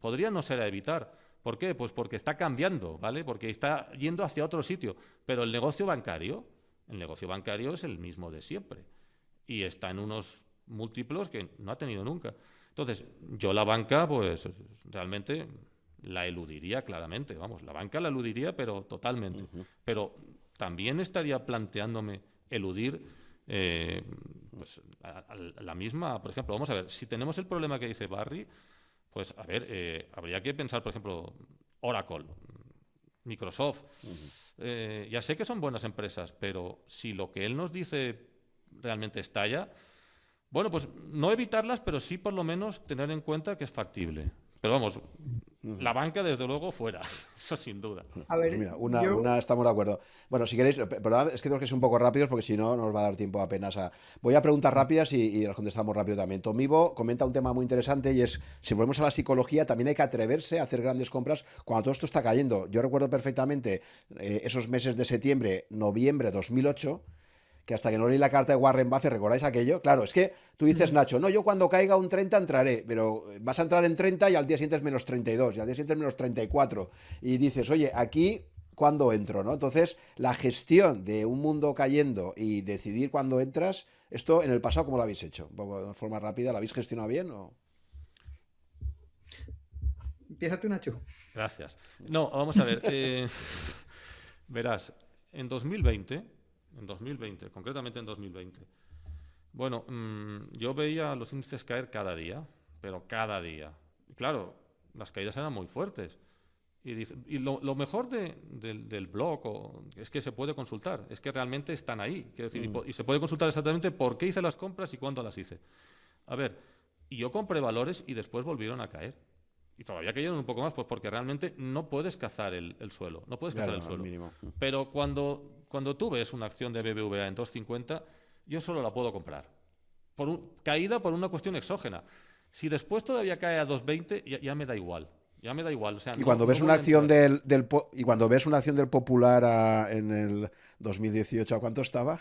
podría no ser a evitar. ¿Por qué? Pues porque está cambiando, ¿vale? Porque está yendo hacia otro sitio. Pero el negocio bancario es el mismo de siempre. Y está en unos múltiplos que no ha tenido nunca. Entonces, yo la banca, pues realmente la eludiría claramente, vamos, la banca la eludiría, pero totalmente. Pero también estaría planteándome eludir pues, a la misma, por ejemplo, vamos a ver, si tenemos el problema que dice Barry, pues a ver, habría que pensar, por ejemplo, Oracle, Microsoft. Ya sé que son buenas empresas, pero si lo que él nos dice realmente estalla, bueno, pues no evitarlas, pero sí por lo menos tener en cuenta que es factible. Pero vamos, la banca desde luego fuera, eso sin duda. A ver, Pues mira, una estamos de acuerdo. Bueno, si queréis, perdón, es que tengo que ser un poco rápidos porque si no, no nos va a dar tiempo apenas a... Voy a preguntas rápidas y las contestamos rápido también. Tomivo comenta un tema muy interesante y es, si volvemos a la psicología, también hay que atreverse a hacer grandes compras cuando todo esto está cayendo. Yo recuerdo perfectamente esos meses de septiembre, noviembre de 2008, que hasta que no leí la carta de Warren Buffett, ¿recordáis aquello? Claro, es que tú dices, Nacho, no, yo cuando caiga un 30 entraré, pero vas a entrar en 30 y al día siguiente es menos 32, y al día siguiente es menos 34. Y dices, oye, aquí, ¿cuándo entro? ¿No? Entonces, la gestión de un mundo cayendo y decidir cuándo entras, esto en el pasado, ¿cómo lo habéis hecho? Un poco de forma rápida, ¿lo habéis gestionado bien o...? Empieza tú, Nacho. Gracias. No, vamos a ver. Verás, en 2020, concretamente en 2020, bueno, yo veía los índices caer cada día, pero cada día. Y claro, las caídas eran muy fuertes. Y lo mejor del blog es que se puede consultar, es que realmente están ahí. Quiero decir, y se puede consultar exactamente por qué hice las compras y cuándo las hice. A ver, y yo compré valores y después volvieron a caer. Y todavía cayeron un poco más, pues porque realmente no puedes cazar el suelo. No puedes cazar el suelo. Mínimo. Pero cuando tú ves una acción de BBVA en 2,50, yo solo la puedo comprar. Caída por una cuestión exógena. Si después todavía cae a 2,20, ya me da igual. Ya me da igual. O sea, y cuando ves una acción y cuando ves una acción del Popular en el 2018, ¿a cuánto estaba?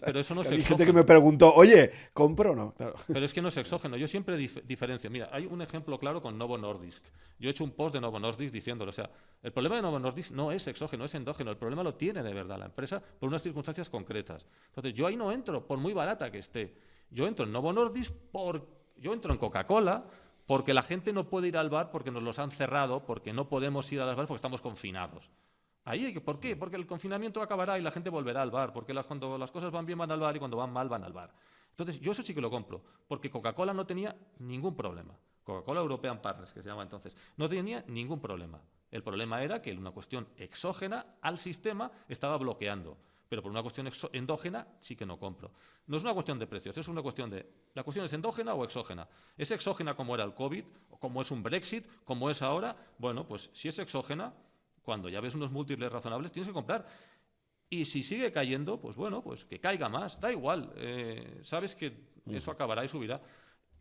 Pero eso no es Hay exógeno. gente que me preguntó, oye, ¿compro o no? Claro. Pero es que no es exógeno. Yo siempre diferencio. Mira, hay un ejemplo claro con Novo Nordisk. Yo he hecho un post de Novo Nordisk diciéndolo. O sea, el problema de Novo Nordisk no es exógeno, es endógeno. El problema lo tiene de verdad la empresa por unas circunstancias concretas. Entonces, yo ahí no entro, por muy barata que esté. Yo entro en Novo Nordisk yo entro en Coca-Cola porque la gente no puede ir al bar porque nos los han cerrado, porque no podemos ir a las bares porque estamos confinados. ¿Por qué? Porque el confinamiento acabará y la gente volverá al bar, porque cuando las cosas van bien van al bar y cuando van mal van al bar. Entonces, yo eso sí que lo compro, porque Coca-Cola no tenía ningún problema. Coca-Cola European Partners, que se llama entonces, no tenía ningún problema. El problema era que una cuestión exógena al sistema estaba bloqueando. Pero por una cuestión endógena sí que no compro. No es una cuestión de precios, es una cuestión de... ¿La cuestión es endógena o exógena? ¿Es exógena como era el COVID, o como es un Brexit, como es ahora? Bueno, pues si es exógena, cuando ya ves unos múltiples razonables, tienes que comprar. Y si sigue cayendo, pues bueno, pues que caiga más, da igual. Sabes que eso acabará y subirá.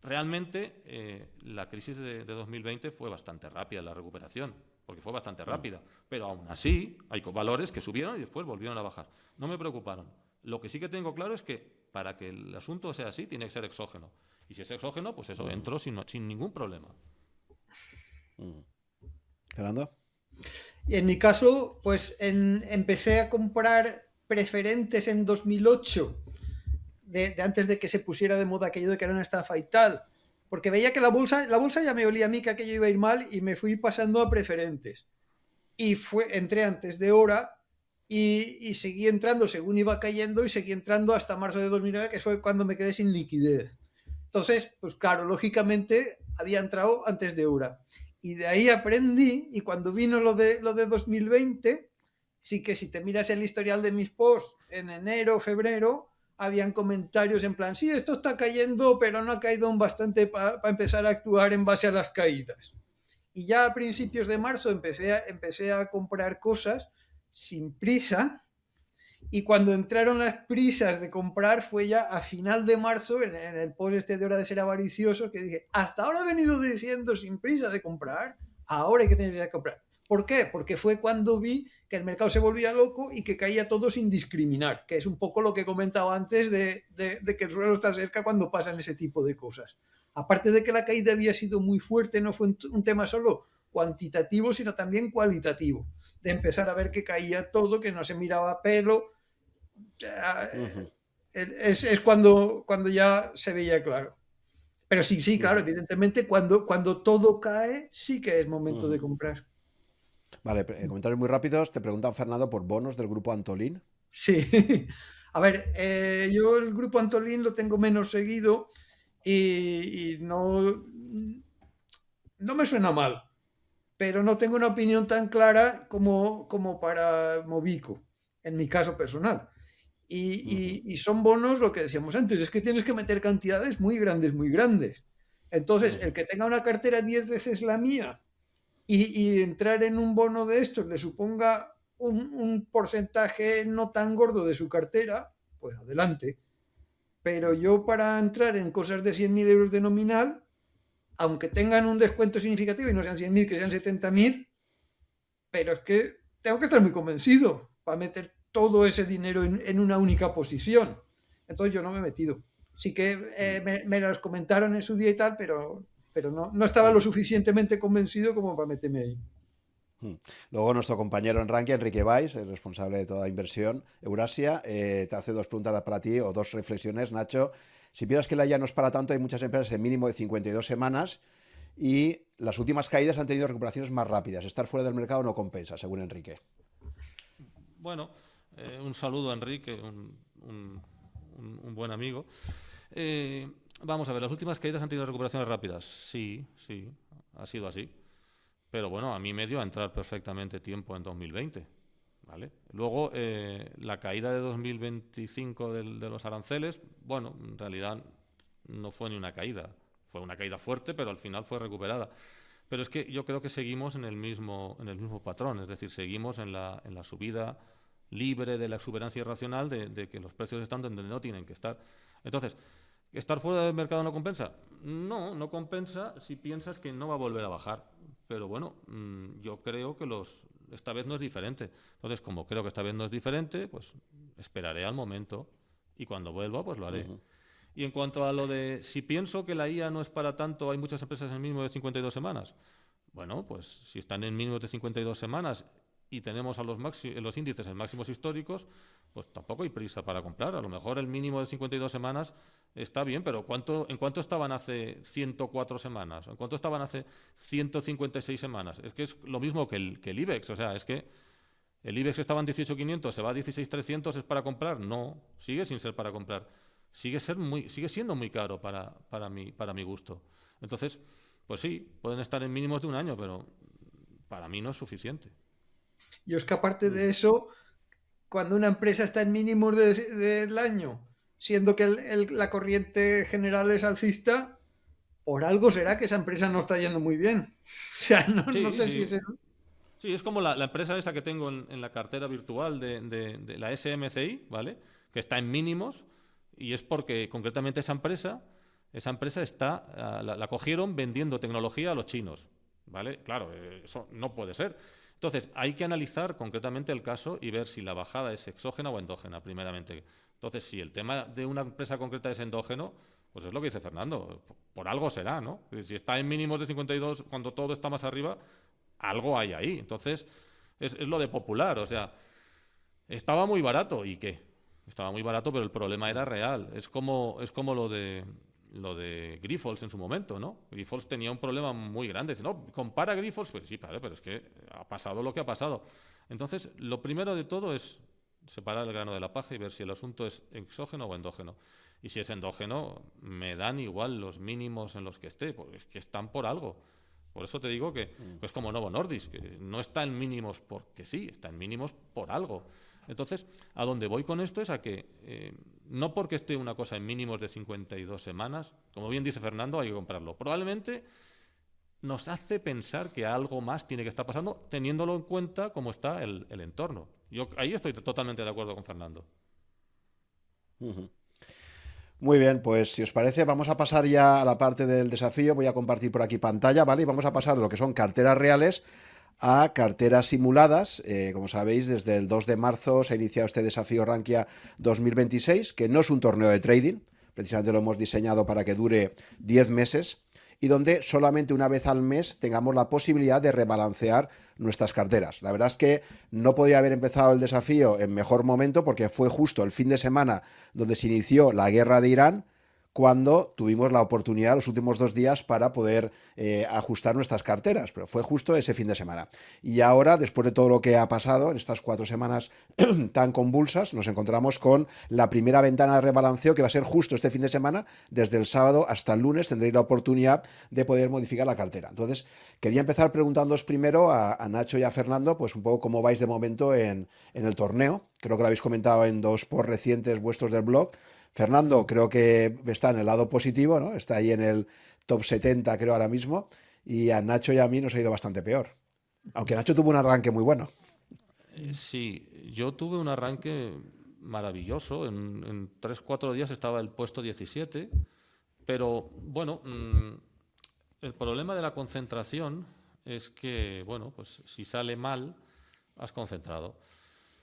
Realmente la crisis de 2020 fue bastante rápida, la recuperación, porque fue bastante rápida. Pero aún así hay valores que subieron y después volvieron a bajar. No me preocuparon. Lo que sí que tengo claro es que para que el asunto sea así tiene que ser exógeno. Y si es exógeno, pues eso, entro sin ningún problema. ¿Fernando? Y en mi caso, pues empecé a comprar preferentes en 2008, de antes de que se pusiera de moda aquello de que era una estafa y tal, porque veía que la bolsa ya me olía a mí que aquello iba a ir mal y me fui pasando a preferentes. Y entré antes de hora y seguí entrando según iba cayendo y seguí entrando hasta marzo de 2009, que fue cuando me quedé sin liquidez. Entonces, pues claro, lógicamente había entrado antes de hora. Y de ahí aprendí, y cuando vino lo de 2020, sí que si te miras el historial de mis posts en enero, febrero, habían comentarios en plan, sí, esto está cayendo, pero no ha caído bastante para empezar a actuar en base a las caídas. Y ya a principios de marzo empecé a comprar cosas sin prisa, y cuando entraron las prisas de comprar fue ya a final de marzo, en el post de hora de ser avaricioso, que dije, hasta ahora he venido diciendo sin prisa de comprar, ahora hay que tener que comprar. ¿Por qué? Porque fue cuando vi que el mercado se volvía loco y que caía todo sin discriminar, que es un poco lo que comentaba antes de que el suelo está cerca cuando pasan ese tipo de cosas. Aparte de que la caída había sido muy fuerte, no fue un tema solo cuantitativo, sino también cualitativo, de empezar a ver que caía todo, que no se miraba pelo. es cuando ya se veía claro. Pero sí, claro, evidentemente cuando todo cae, sí que es momento de comprar. Vale, comentarios muy rápidos. Te preguntan, Fernando, por bonos del grupo Antolín. Sí. A ver, yo el grupo Antolín lo tengo menos seguido y no me suena mal, pero no tengo una opinión tan clara como para Mobico, en mi caso personal. Y son bonos, lo que decíamos antes, es que tienes que meter cantidades muy grandes, muy grandes. Entonces, el que tenga una cartera 10 veces la mía y entrar en un bono de estos le suponga un porcentaje no tan gordo de su cartera, pues adelante. Pero yo para entrar en cosas de 100.000 euros de nominal, aunque tengan un descuento significativo y no sean 100.000, que sean 70.000, pero es que tengo que estar muy convencido para meter todo ese dinero en una única posición. Entonces yo no me he metido. Sí que me los comentaron en su día y tal, pero no estaba lo suficientemente convencido como para meterme ahí. Luego nuestro compañero en Rankia, Enrique Valls, el responsable de toda inversión, Eurasia, te hace dos preguntas para ti o dos reflexiones, Nacho. Si piensas que la IA no es para tanto, hay muchas empresas en mínimo de 52 semanas y las últimas caídas han tenido recuperaciones más rápidas. Estar fuera del mercado no compensa, según Enrique. Bueno, un saludo a Enrique, un buen amigo. Vamos a ver, las últimas caídas han tenido recuperaciones rápidas. Sí, ha sido así. Pero bueno, a mí me dio a entrar perfectamente tiempo en 2020. ¿Vale? Luego, la caída de 2025 de los aranceles, bueno, en realidad no fue ni una caída. Fue una caída fuerte, pero al final fue recuperada. Pero es que yo creo que seguimos en el mismo patrón, es decir, seguimos en la subida libre de la exuberancia irracional de que los precios están donde no tienen que estar. Entonces, ¿estar fuera del mercado no compensa? No compensa si piensas que no va a volver a bajar. Pero bueno, yo creo que esta vez no es diferente. Entonces, como creo que esta vez no es diferente, pues esperaré al momento y cuando vuelva, pues lo haré. Y en cuanto a lo de si pienso que la IA no es para tanto, hay muchas empresas en mínimo de 52 semanas. Bueno, pues si están en mínimos de 52 semanas y tenemos a los índices en máximos históricos, pues tampoco hay prisa para comprar. A lo mejor el mínimo de 52 semanas está bien, pero ¿en cuánto estaban hace 104 semanas? ¿En cuánto estaban hace 156 semanas? Es que es lo mismo que el IBEX. O sea, es que el IBEX estaba en 18.500, se va a 16.300, ¿es para comprar? No, sigue sin ser para comprar. Sigue siendo muy caro para mi gusto. Entonces, pues sí, pueden estar en mínimos de un año, pero para mí no es suficiente. Yo es que aparte de eso, cuando una empresa está en mínimos del año, siendo que la corriente general es alcista, por algo será que esa empresa no está yendo muy bien. O sea, no sé si es eso. Sí, es como la empresa esa que tengo en la cartera virtual de la SMCI, ¿vale? Que está en mínimos y es porque concretamente esa empresa la cogieron vendiendo tecnología a los chinos, ¿vale? Claro, eso no puede ser. Entonces, hay que analizar concretamente el caso y ver si la bajada es exógena o endógena, primeramente. Entonces, si el tema de una empresa concreta es endógeno, pues es lo que dice Fernando, por algo será, ¿no? Si está en mínimos de 52, cuando todo está más arriba, algo hay ahí. Entonces, es lo de popular, o sea, estaba muy barato, ¿y qué? Estaba muy barato, pero el problema era real. Es como lo de Grifols en su momento, ¿no? Grifols tenía un problema muy grande. Si no, compara Grifols, pues sí, vale, pero es que ha pasado lo que ha pasado. Entonces, lo primero de todo es separar el grano de la paja y ver si el asunto es exógeno o endógeno. Y si es endógeno, me dan igual los mínimos en los que esté, porque es que están por algo. Por eso te digo que es como Novo Nordisk, que no está en mínimos porque sí, está en mínimos por algo. Entonces, a donde voy con esto es a que no porque esté una cosa en mínimos de 52 semanas, como bien dice Fernando, hay que comprarlo. Probablemente nos hace pensar que algo más tiene que estar pasando, teniéndolo en cuenta cómo está el entorno. Yo ahí estoy totalmente de acuerdo con Fernando. Muy bien, pues si os parece, vamos a pasar ya a la parte del desafío. Voy a compartir por aquí pantalla, ¿vale? Y vamos a pasar de lo que son carteras reales a carteras simuladas. Como sabéis, desde el 2 de marzo se ha iniciado este desafío Rankia 2026, que no es un torneo de trading, precisamente lo hemos diseñado para que dure 10 meses y donde solamente una vez al mes tengamos la posibilidad de rebalancear nuestras carteras. La verdad es que no podía haber empezado el desafío en mejor momento porque fue justo el fin de semana donde se inició la guerra de Irán, cuando tuvimos la oportunidad los últimos 2 días para poder ajustar nuestras carteras, pero fue justo ese fin de semana. Y ahora, después de todo lo que ha pasado en estas 4 semanas tan convulsas, nos encontramos con la primera ventana de rebalanceo que va a ser justo este fin de semana. Desde el sábado hasta el lunes tendréis la oportunidad de poder modificar la cartera. Entonces, quería empezar preguntándoos primero a Nacho y a Fernando, pues un poco cómo vais de momento en el torneo. Creo que lo habéis comentado en 2 posts recientes vuestros del blog. Fernando creo que está en el lado positivo, ¿no? Está ahí en el top 70, creo, ahora mismo. Y a Nacho y a mí nos ha ido bastante peor. Aunque Nacho tuvo un arranque muy bueno. Sí, yo tuve un arranque maravilloso. En 3-4 días estaba el puesto 17. Pero, bueno, el problema de la concentración es que, bueno, pues si sale mal, has concentrado.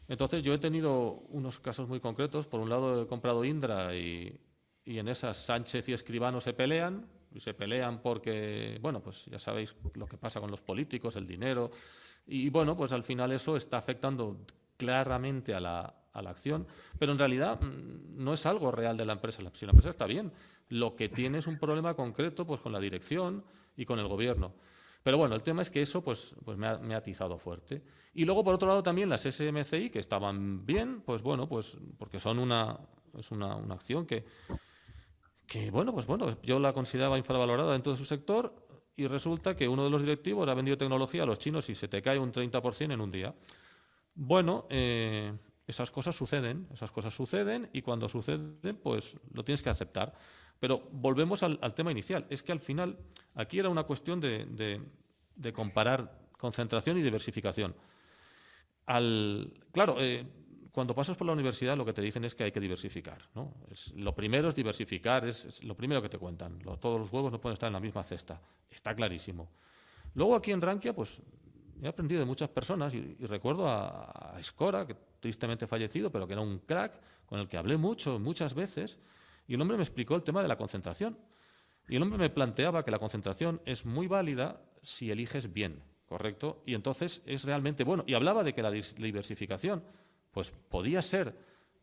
Entonces yo he tenido unos casos muy concretos. Por un lado he comprado Indra y en esas Sánchez y Escribano se pelean. Y se pelean porque, bueno, pues ya sabéis lo que pasa con los políticos, el dinero. Y bueno, pues al final eso está afectando claramente a la acción. Pero en realidad no es algo real de la empresa. Si la empresa está bien, lo que tiene es un problema concreto pues con la dirección y con el gobierno. Pero bueno, el tema es que eso pues me ha atizado fuerte. Y luego, por otro lado, también las SMCI, que estaban bien, pues bueno, pues porque son una acción que bueno, yo la consideraba infravalorada dentro de su sector y resulta que uno de los directivos ha vendido tecnología a los chinos y se te cae un 30% en un día. Bueno, esas cosas suceden y cuando suceden, pues lo tienes que aceptar. Pero volvemos al tema inicial. Es que al final aquí era una cuestión de comparar concentración y diversificación. Claro, cuando pasas por la universidad lo que te dicen es que hay que diversificar, ¿no? Lo primero es diversificar, es lo primero que te cuentan. Todos los huevos no pueden estar en la misma cesta. Está clarísimo. Luego aquí en Rankia, pues he aprendido de muchas personas y recuerdo a Escora, que tristemente fallecido, pero que era un crack, con el que hablé muchas veces, y el hombre me explicó el tema de la concentración. Y el hombre me planteaba que la concentración es muy válida si eliges bien, ¿correcto? Y entonces es realmente bueno. Y hablaba de que la diversificación pues podía ser,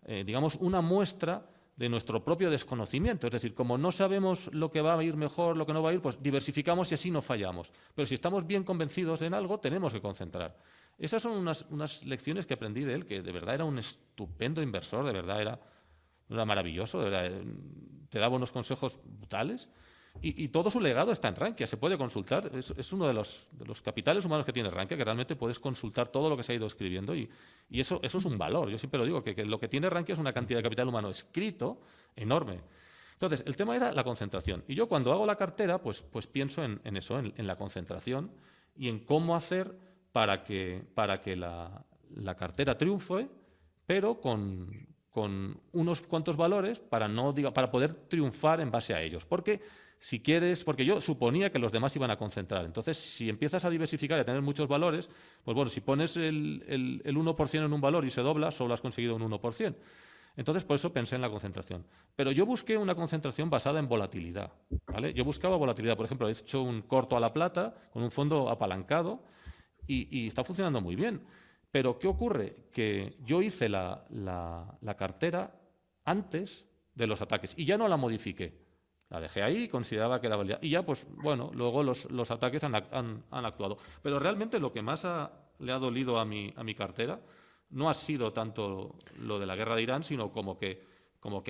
digamos, una muestra de nuestro propio desconocimiento. Es decir, como no sabemos lo que va a ir mejor, lo que no va a ir, pues diversificamos y así no fallamos. Pero si estamos bien convencidos en algo, tenemos que concentrar. Esas son unas lecciones que aprendí de él, que de verdad era un estupendo inversor, de verdad era maravilloso, te daba unos consejos brutales. Y todo su legado está en Rankia, se puede consultar. Es uno de los capitales humanos que tiene Rankia, que realmente puedes consultar todo lo que se ha ido escribiendo y eso es un valor. Yo siempre lo digo, que lo que tiene Rankia es una cantidad de capital humano escrito enorme. Entonces, el tema era la concentración. Y yo cuando hago la cartera, pues pienso en eso, en la concentración y en cómo hacer para que la cartera triunfe, pero con unos cuantos valores para poder triunfar en base a ellos. Porque yo suponía que los demás iban a concentrar. Entonces, si empiezas a diversificar y a tener muchos valores, pues bueno, si pones el 1% en un valor y se dobla, solo has conseguido un 1%. Entonces, por eso pensé en la concentración. Pero yo busqué una concentración basada en volatilidad, ¿vale? Yo buscaba volatilidad. Por ejemplo, he hecho un corto a la plata con un fondo apalancado y está funcionando muy bien. Pero, ¿qué ocurre? Que yo hice la cartera antes de los ataques y ya no la modifiqué. La dejé ahí, consideraba que era válida. Y ya, pues, bueno, luego los ataques han actuado. Pero realmente lo que más le ha dolido a mi cartera no ha sido tanto lo de la guerra de Irán, sino como que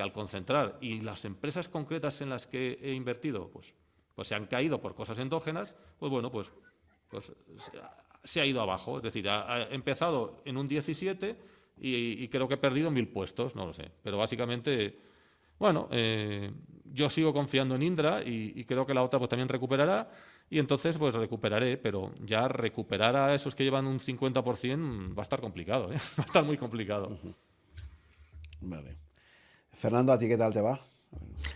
al concentrar y las empresas concretas en las que he invertido, pues se han caído por cosas endógenas, pues bueno, pues se ha ido abajo. Es decir, ha empezado en un 17 y creo que he perdido 1000 puestos, no lo sé. Pero básicamente, bueno, yo sigo confiando en Indra y creo que la otra pues también recuperará y entonces pues recuperaré, pero ya recuperar a esos que llevan un 50% va a estar complicado, ¿eh? Va a estar muy complicado. Vale. Fernando, ¿a ti qué tal te va?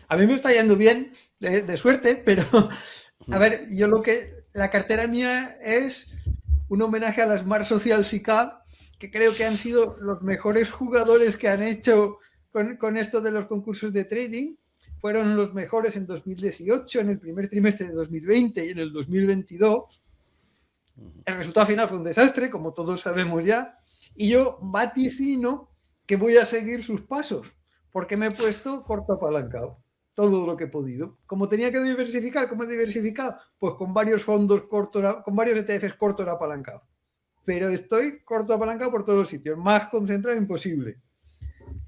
A mí me está yendo bien, de suerte, pero a ver, la cartera mía es un homenaje a las Smart Social SICAV, que creo que han sido los mejores jugadores que han hecho con esto de los concursos de trading. Fueron los mejores en 2018, en el primer trimestre de 2020 y en el 2022. El resultado final fue un desastre, como todos sabemos ya, y yo vaticino que voy a seguir sus pasos, porque me he puesto corto apalancado, todo lo que he podido. Como tenía que diversificar, ¿cómo he diversificado? Pues con varios fondos cortos, con varios ETFs cortos apalancados. Pero estoy corto apalancado por todos los sitios, más concentrado imposible.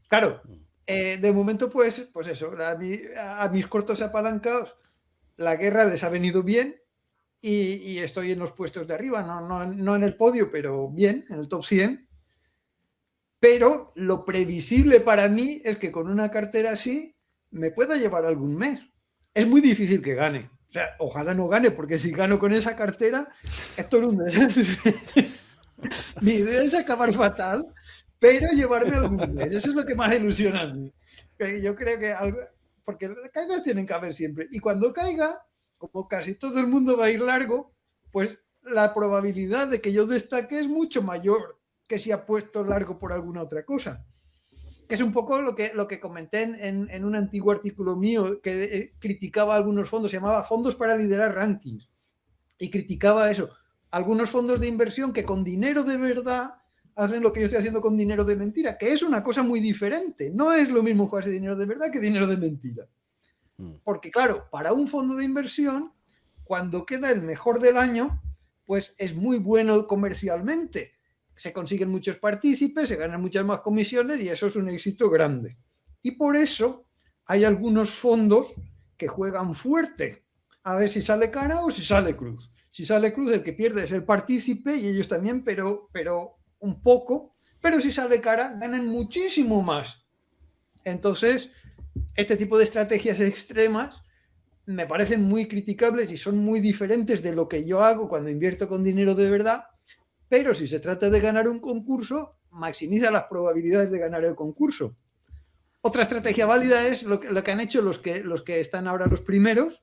Claro, de momento pues eso, a mis cortos apalancados la guerra les ha venido bien y estoy en los puestos de arriba, no en el podio, pero bien, en el top 100. Pero lo previsible para mí es que con una cartera así me pueda llevar algún mes. Es muy difícil que gane. O sea, ojalá no gane, porque si gano con esa cartera, esto es un desastre. Mi idea es acabar fatal, pero llevarme algún mes. Eso es lo que más ilusiona a mí. Yo creo que algo, porque las caídas tienen que haber siempre. Y cuando caiga, como casi todo el mundo va a ir largo, pues la probabilidad de que yo destaque es mucho mayor que si ha puesto largo por alguna otra cosa. Que es un poco lo que comenté en un antiguo artículo mío que criticaba algunos fondos, se llamaba Fondos para liderar rankings. Y criticaba eso. Algunos fondos de inversión que con dinero de verdad hacen lo que yo estoy haciendo con dinero de mentira, que es una cosa muy diferente. No es lo mismo jugarse dinero de verdad que dinero de mentira. Porque claro, para un fondo de inversión, cuando queda el mejor del año, pues es muy bueno comercialmente. Se consiguen muchos partícipes, se ganan muchas más comisiones y eso es un éxito grande. Y por eso hay algunos fondos que juegan fuerte, a ver si sale cara o si sale cruz. Si sale cruz, el que pierde es el partícipe y ellos también, pero un poco. Pero si sale cara, ganan muchísimo más. Entonces, este tipo de estrategias extremas me parecen muy criticables y son muy diferentes de lo que yo hago cuando invierto con dinero de verdad. Pero si se trata de ganar un concurso, maximiza las probabilidades de ganar el concurso. Otra estrategia válida es lo que han hecho los que están ahora los primeros.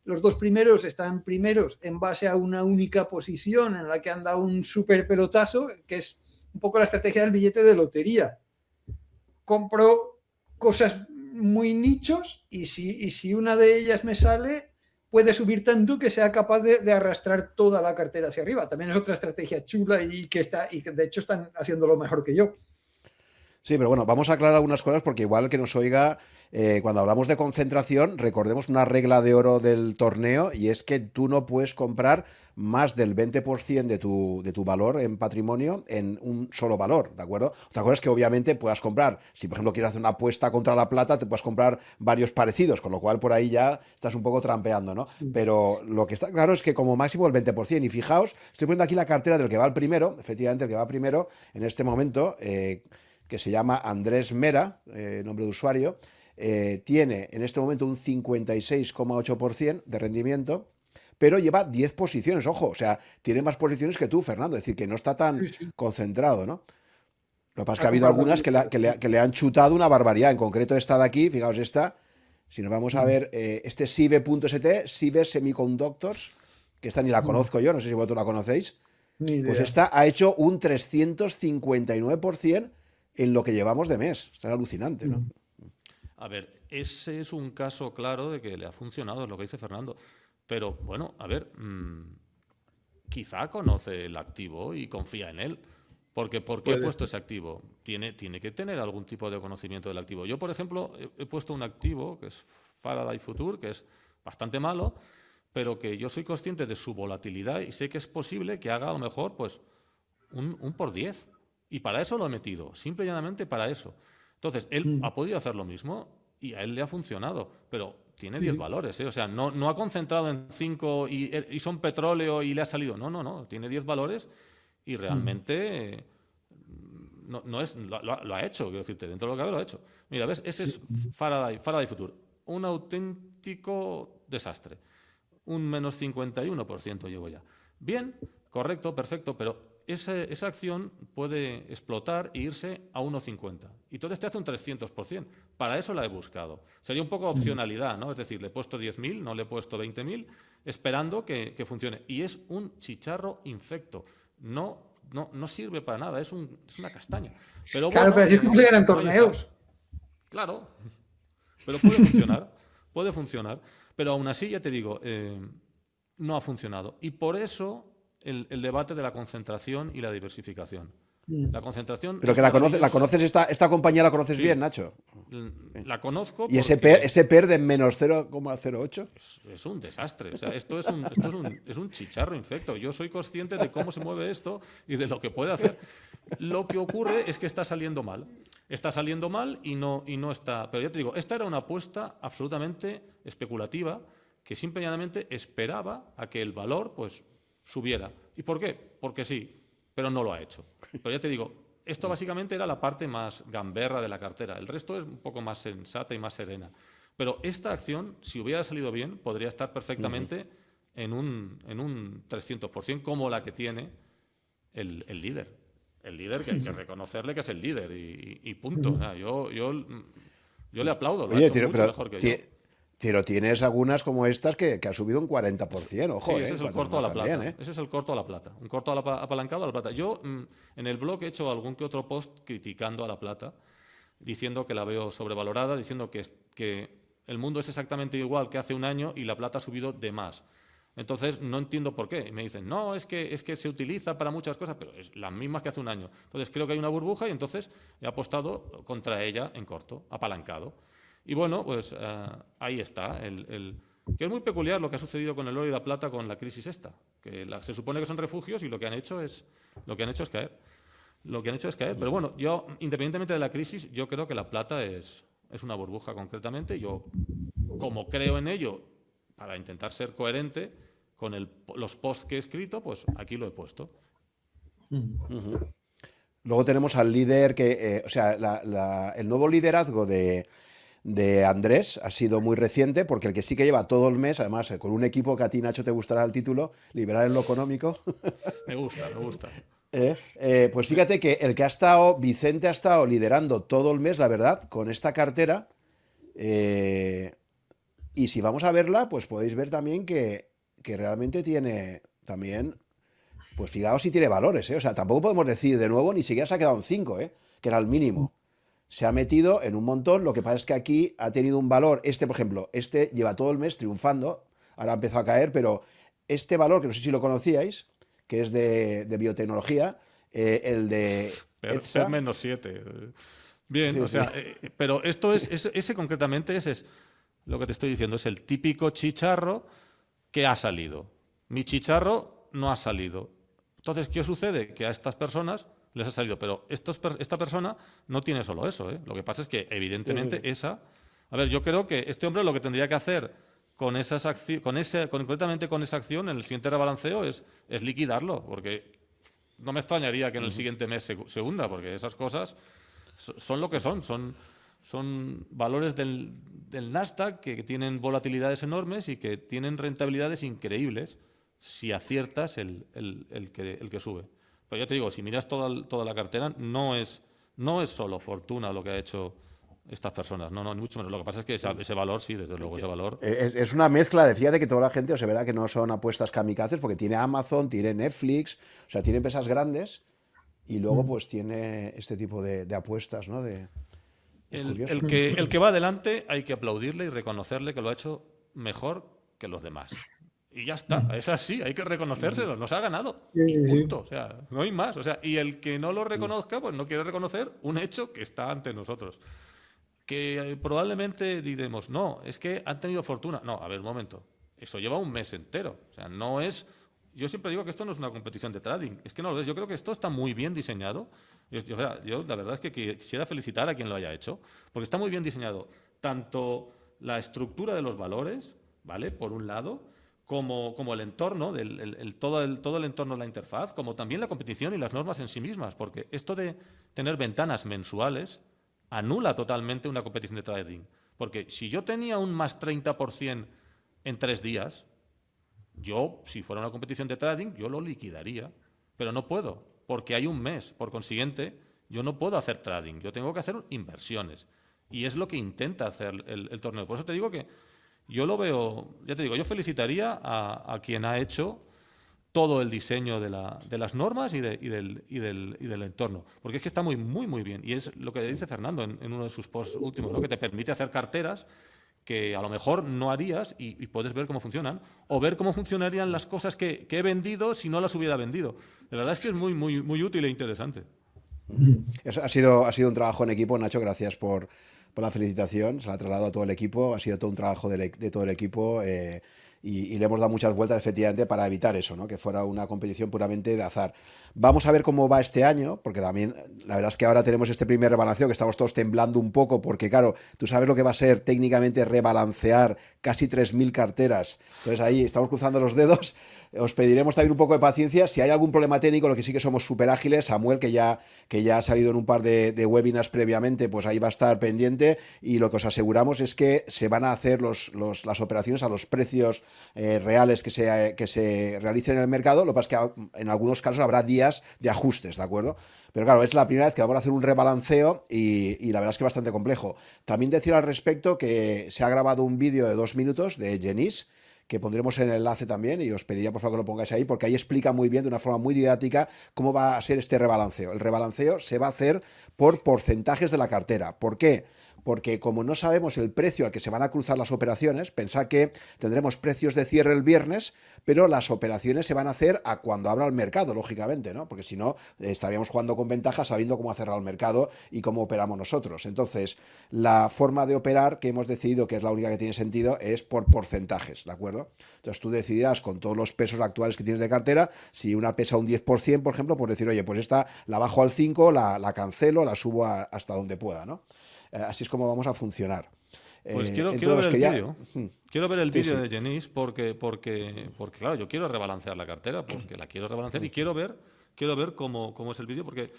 Los dos primeros están primeros en base a una única posición en la que han dado un súper pelotazo, que es un poco la estrategia del billete de lotería. Compro cosas muy nichos y si una de ellas me sale, puede subir tanto que sea capaz de arrastrar toda la cartera hacia arriba. También es otra estrategia chula y que de hecho están haciéndolo mejor que yo. Sí, pero bueno, vamos a aclarar algunas cosas porque igual que nos oiga, cuando hablamos de concentración, recordemos una regla de oro del torneo y es que tú no puedes comprar más del 20% de tu valor en patrimonio en un solo valor, ¿de acuerdo? Otra cosa es que obviamente puedas comprar, si por ejemplo quieres hacer una apuesta contra la plata, te puedes comprar varios parecidos, con lo cual por ahí ya estás un poco trampeando, ¿no? Sí. Pero lo que está claro es que como máximo el 20%, y fijaos, estoy poniendo aquí la cartera del que va al primero, efectivamente el que va primero en este momento, que se llama Andrés Mera, nombre de usuario, tiene en este momento un 56,8% de rendimiento, pero lleva 10 posiciones, ojo, o sea, tiene más posiciones que tú, Fernando, es decir, que no está tan concentrado, ¿no? Lo que pasa es que ha habido algunas que le han chutado una barbaridad, en concreto esta de aquí, fijaos esta, si nos vamos a ver, este Sibe.st, Sibe Semiconductors, que esta ni la conozco yo, no sé si vosotros la conocéis, pues esta ha hecho un 359% en lo que llevamos de mes. Está alucinante, ¿no? A ver, ese es un caso claro de que le ha funcionado, es lo que dice Fernando. Pero, bueno, a ver, quizá conoce el activo y confía en él. Porque ¿por qué he puesto ese activo? Tiene que tener algún tipo de conocimiento del activo. Yo, por ejemplo, he puesto un activo que es Faraday Future, que es bastante malo, pero que yo soy consciente de su volatilidad y sé que es posible que haga a lo mejor pues un por 10. Y para eso lo he metido, simple y llanamente para eso. Entonces, él ha podido hacer lo mismo y a él le ha funcionado, pero tiene 10 valores, ¿eh? O sea, no ha concentrado en 5 y son petróleo y le ha salido. No, tiene 10 valores y realmente no es, lo ha hecho, quiero decirte, dentro de lo que cabe lo ha hecho. Mira, ¿ves? Ese es Faraday Future, un auténtico desastre. Un menos 51% llevo ya. Bien, correcto, perfecto, pero esa acción puede explotar e irse a 1,50. Y entonces te hace un 300%. Para eso la he buscado. Sería un poco opcionalidad, ¿no? Es decir, le he puesto 10.000, no le he puesto 20.000, esperando que funcione. Y es un chicharro infecto. No sirve para nada, es una castaña. Pero claro, bueno, pero así es como se ganan torneos. Claro, pero puede funcionar. Puede funcionar. Pero aún así, ya te digo, no ha funcionado. Y por eso el debate de la concentración y la diversificación. La concentración... Pero que la conoces, esta compañía la conoces bien, Nacho. La conozco ¿Y ese PER de menos 0,08? Es un desastre. O sea, esto es un chicharro infecto. Yo soy consciente de cómo se mueve esto y de lo que puede hacer. Lo que ocurre es que está saliendo mal. Está saliendo mal y no está... Pero ya te digo, esta era una apuesta absolutamente especulativa que simple y llanamente esperaba a que el valor pues subiera. ¿Y por qué? Porque sí, pero no lo ha hecho. Pero ya te digo, esto básicamente era la parte más gamberra de la cartera. El resto es un poco más sensata y más serena. Pero esta acción, si hubiera salido bien, podría estar perfectamente en un 300%, como la que tiene el líder. El líder, que hay que reconocerle que es el líder y punto. O sea, yo le aplaudo. Lo ha hecho mucho mejor que yo. Pero tienes algunas como estas que ha subido un 40%, ojo. Sí, ese es el corto a la plata. Ese es el corto a la plata. Un corto apalancado a la plata. Yo en el blog he hecho algún que otro post criticando a la plata, diciendo que la veo sobrevalorada, diciendo que el mundo es exactamente igual que hace un año y la plata ha subido de más. Entonces no entiendo por qué. Y me dicen, no, es que se utiliza para muchas cosas, pero es las mismas que hace un año. Entonces creo que hay una burbuja y entonces he apostado contra ella en corto, apalancado. Y bueno, pues ahí está. Que es muy peculiar lo que ha sucedido con el oro y la plata con la crisis esta. Que se supone que son refugios y lo que han hecho es caer. Pero bueno, yo, independientemente de la crisis, yo creo que la plata es una burbuja concretamente. Yo, como creo en ello, para intentar ser coherente con los posts que he escrito, pues aquí lo he puesto. Luego tenemos al líder que, o sea, el nuevo liderazgo de Andrés ha sido muy reciente, porque el que sí que lleva todo el mes, además con un equipo que a ti, Nacho, te gustará el título, liberal en lo económico. Me gusta. Pues fíjate que Vicente ha estado liderando todo el mes, la verdad, con esta cartera. Y si vamos a verla, pues podéis ver también que realmente tiene también, pues fijaos si tiene valores, ¿eh? O sea, tampoco podemos decir de nuevo, ni siquiera se ha quedado en 5, que era el mínimo. Se ha metido en un montón, lo que pasa es que aquí ha tenido un valor, por ejemplo, lleva todo el mes triunfando, ahora ha empezado a caer, pero este valor, que no sé si lo conocíais, que es de biotecnología, el de... Per menos 7. Bien, sí, o sea, sí. Pero esto ese concretamente es lo que te estoy diciendo, es el típico chicharro que ha salido. Mi chicharro no ha salido. Entonces, ¿qué sucede? Que a estas personas les ha salido, pero esta persona no tiene solo eso, ¿eh? Lo que pasa es que, evidentemente, A ver, yo creo que este hombre lo que tendría que hacer concretamente con esa acción, en el siguiente rebalanceo, es liquidarlo, porque no me extrañaría que en el siguiente mes se hunda, porque esas cosas son lo que son valores del Nasdaq que tienen volatilidades enormes y que tienen rentabilidades increíbles si aciertas el que sube. Pero ya te digo, si miras toda la cartera, no es solo fortuna lo que ha hecho estas personas, no, ni mucho menos. Lo que pasa es que ese valor, sí, desde luego, ese valor... Es una mezcla de, fíjate que toda la gente, o sea, verá que no son apuestas kamikazes, porque tiene Amazon, tiene Netflix, o sea, tiene empresas grandes y luego pues tiene este tipo de apuestas, ¿no? El que va adelante hay que aplaudirle y reconocerle que lo ha hecho mejor que los demás. Y ya está, es así, hay que reconocérselo, nos ha ganado. Y punto, o sea, no hay más. O sea, y el que no lo reconozca, pues no quiere reconocer un hecho que está ante nosotros. Que probablemente diremos, no, es que han tenido fortuna. No, a ver, un momento, eso lleva un mes entero. O sea, no es... Yo siempre digo que esto no es una competición de trading, es que no lo es. Yo creo que esto está muy bien diseñado. Yo la verdad es que quisiera felicitar a quien lo haya hecho, porque está muy bien diseñado. Tanto la estructura de los valores, ¿vale? Por un lado, como el entorno, todo el entorno de la interfaz, como también la competición y las normas en sí mismas, porque esto de tener ventanas mensuales anula totalmente una competición de trading. Porque si yo tenía un más 30% en 3 días, yo, si fuera una competición de trading, yo lo liquidaría, pero no puedo, porque hay un mes. Por consiguiente, yo no puedo hacer trading, yo tengo que hacer inversiones. Y es lo que intenta hacer el torneo. Por eso te digo que yo lo veo, ya te digo, yo felicitaría a quien ha hecho todo el diseño de las normas y del entorno, porque es que está muy, muy, muy bien. Y es lo que dice Fernando en uno de sus posts últimos, ¿no? Que te permite hacer carteras que a lo mejor no harías y puedes ver cómo funcionan, o ver cómo funcionarían las cosas que he vendido si no las hubiera vendido. La verdad es que es muy, muy, muy útil e interesante. Ha sido un trabajo en equipo, Nacho, gracias por la felicitación, se la ha trasladado a todo el equipo, ha sido todo un trabajo de todo el equipo y le hemos dado muchas vueltas efectivamente para evitar eso, ¿no? Que fuera una competición puramente de azar. Vamos a ver cómo va este año, porque también la verdad es que ahora tenemos este primer rebalanceo que estamos todos temblando un poco, porque claro, tú sabes lo que va a ser técnicamente rebalancear casi 3.000 carteras, entonces ahí estamos cruzando los dedos. Os pediremos también un poco de paciencia. Si hay algún problema técnico, lo que sí que somos súper ágiles. Samuel, que ya ha salido en un par de webinars previamente, pues ahí va a estar pendiente. Y lo que os aseguramos es que se van a hacer las operaciones a los precios reales que se realicen en el mercado. Lo que pasa es que en algunos casos habrá días de ajustes, ¿de acuerdo? Pero claro, es la primera vez que vamos a hacer un rebalanceo y la verdad es que es bastante complejo. También decir al respecto que se ha grabado un vídeo de 2 minutos de Genís, que pondremos en el enlace también, y os pediría por favor que lo pongáis ahí, porque ahí explica muy bien, de una forma muy didáctica, cómo va a ser este rebalanceo. El rebalanceo se va a hacer por porcentajes de la cartera. ¿Por qué? Porque como no sabemos el precio al que se van a cruzar las operaciones, pensad que tendremos precios de cierre el viernes, pero las operaciones se van a hacer a cuando abra el mercado, lógicamente, ¿no? Porque si no, estaríamos jugando con ventaja sabiendo cómo ha cerrado el mercado y cómo operamos nosotros. Entonces, la forma de operar que hemos decidido, que es la única que tiene sentido, es por porcentajes, ¿de acuerdo? Entonces tú decidirás con todos los pesos actuales que tienes de cartera, si una pesa un 10%, por ejemplo, pues decir, oye, pues esta la bajo al 5%, la cancelo, la subo hasta donde pueda, ¿no? Así es como vamos a funcionar. Pues quiero ver el vídeo. Quiero ver el vídeo de Genís porque, claro, yo quiero rebalancear la cartera, porque la quiero rebalancear y quiero ver cómo es el vídeo, porque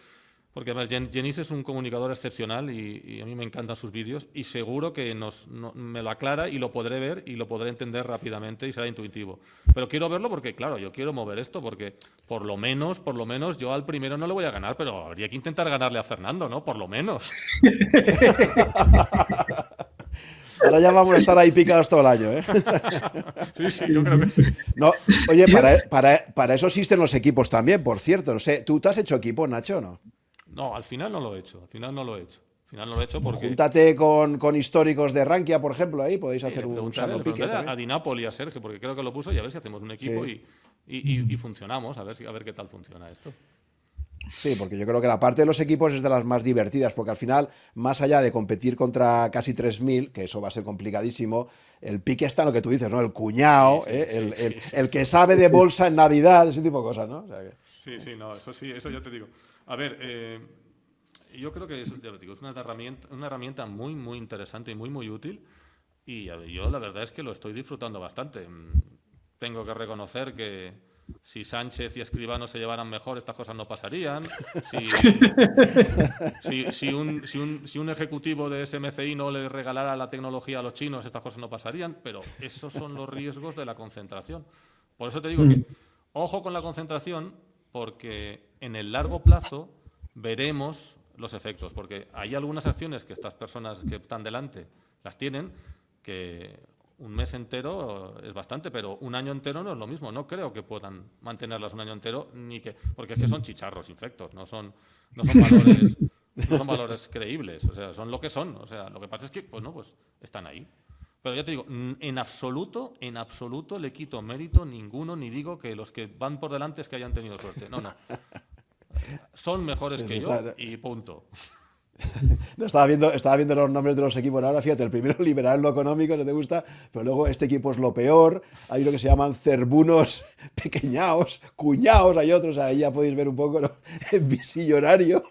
además Genís es un comunicador excepcional y a mí me encantan sus vídeos y seguro que me lo aclara y lo podré ver y lo podré entender rápidamente y será intuitivo. Pero quiero verlo porque, claro, yo quiero mover esto porque por lo menos yo al primero no le voy a ganar, pero habría que intentar ganarle a Fernando, ¿no? Por lo menos. Ahora ya vamos a estar ahí picados todo el año, ¿eh? Sí, yo creo que sí. No, oye, para eso existen los equipos también, por cierto. No sé, ¿tú te has hecho equipo, Nacho, o no? No, al final no lo he hecho. Al final no lo he hecho porque... Júntate con históricos de Rankia, por ejemplo, ahí podéis hacer un sano pique. A Dinapoli y a Sergio, porque creo que lo puso, y a ver si hacemos un equipo y funcionamos, a ver qué tal funciona esto. Sí, porque yo creo que la parte de los equipos es de las más divertidas, porque al final, más allá de competir contra casi 3.000, que eso va a ser complicadísimo, el pique está en lo que tú dices, ¿no? El cuñado, el que sabe de bolsa en Navidad, ese tipo de cosas, ¿no? O sea que... Sí, eso ya te digo. A ver, yo creo que ya te digo, es una herramienta muy, muy interesante y muy, muy útil, y yo la verdad es que lo estoy disfrutando bastante. Tengo que reconocer que si Sánchez y Escribano se llevaran mejor, estas cosas no pasarían. Si un ejecutivo de SMCI no le regalara la tecnología a los chinos, estas cosas no pasarían. Pero esos son los riesgos de la concentración. Por eso te digo que ojo con la concentración, porque en el largo plazo veremos los efectos. Porque hay algunas acciones que estas personas que están delante las tienen, que un mes entero es bastante, pero un año entero no es lo mismo. No creo que puedan mantenerlas un año entero, porque es que son chicharros infectos, no son valores creíbles, o sea, son lo que son. O sea, lo que pasa es que, pues están ahí. Pero ya te digo, en absoluto le quito mérito ninguno, ni digo que los que van por delante es que hayan tenido suerte. No. Son mejores que yo y punto. No, estaba viendo los nombres de los equipos ahora, fíjate, el primero liberal lo económico, no te gusta, pero luego este equipo es lo peor, hay uno que se llaman cerbunos pequeñaos, cuñaos, hay otros, ahí ya podéis ver un poco, ¿no? Visillonario.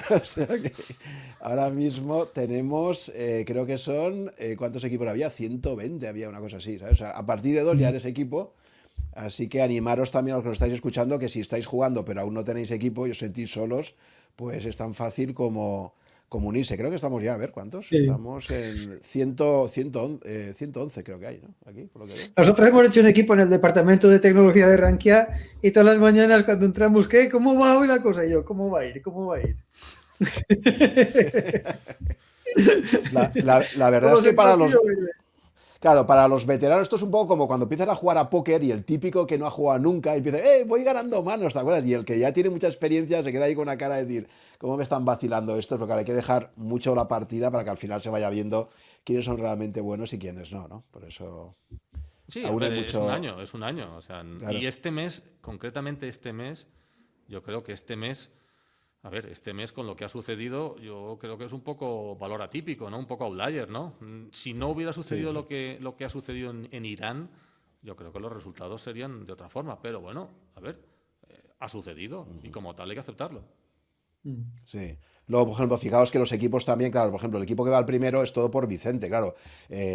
O sea que ahora mismo tenemos, creo que son, ¿cuántos equipos había? 120 había, una cosa así, ¿sabes? O sea, a partir de 2 ya eres equipo. Así que animaros también a los que nos estáis escuchando, que si estáis jugando pero aún no tenéis equipo y os sentís solos, pues es tan fácil como unirse. Creo que estamos ya, a ver, ¿cuántos? Sí. Estamos en 111 creo que hay, ¿no? Aquí, por lo que veo. Nosotros hemos hecho un equipo en el departamento de tecnología de Rankia y todas las mañanas cuando entramos, ¿qué? ¿Cómo va hoy la cosa? Y yo, ¿cómo va a ir? La verdad es que para los... Claro, para los veteranos esto es un poco como cuando empiezan a jugar a póker y el típico que no ha jugado nunca y empieza, voy ganando manos, ¿te acuerdas? Y el que ya tiene mucha experiencia se queda ahí con una cara de decir, ¿cómo me están vacilando esto? Porque hay que dejar mucho la partida para que al final se vaya viendo quiénes son realmente buenos y quiénes no, ¿no? Por eso Sí, aún hay hombre, mucho... es un año. O sea, Claro. y este mes, concretamente este mes, yo creo que este mes, a ver, este mes con lo que ha sucedido, yo creo que es un poco valor atípico, ¿no? Un poco outlier, ¿no? Si no hubiera Sí, sucedido sí. lo que ha sucedido en Irán, yo creo que los resultados serían de otra forma. Pero bueno, a ver, ha sucedido y como tal hay que aceptarlo. Mm. Sí. Luego, por ejemplo, fijaos que los equipos también, claro, por ejemplo, el equipo que va al primero es todo por Vicente, claro.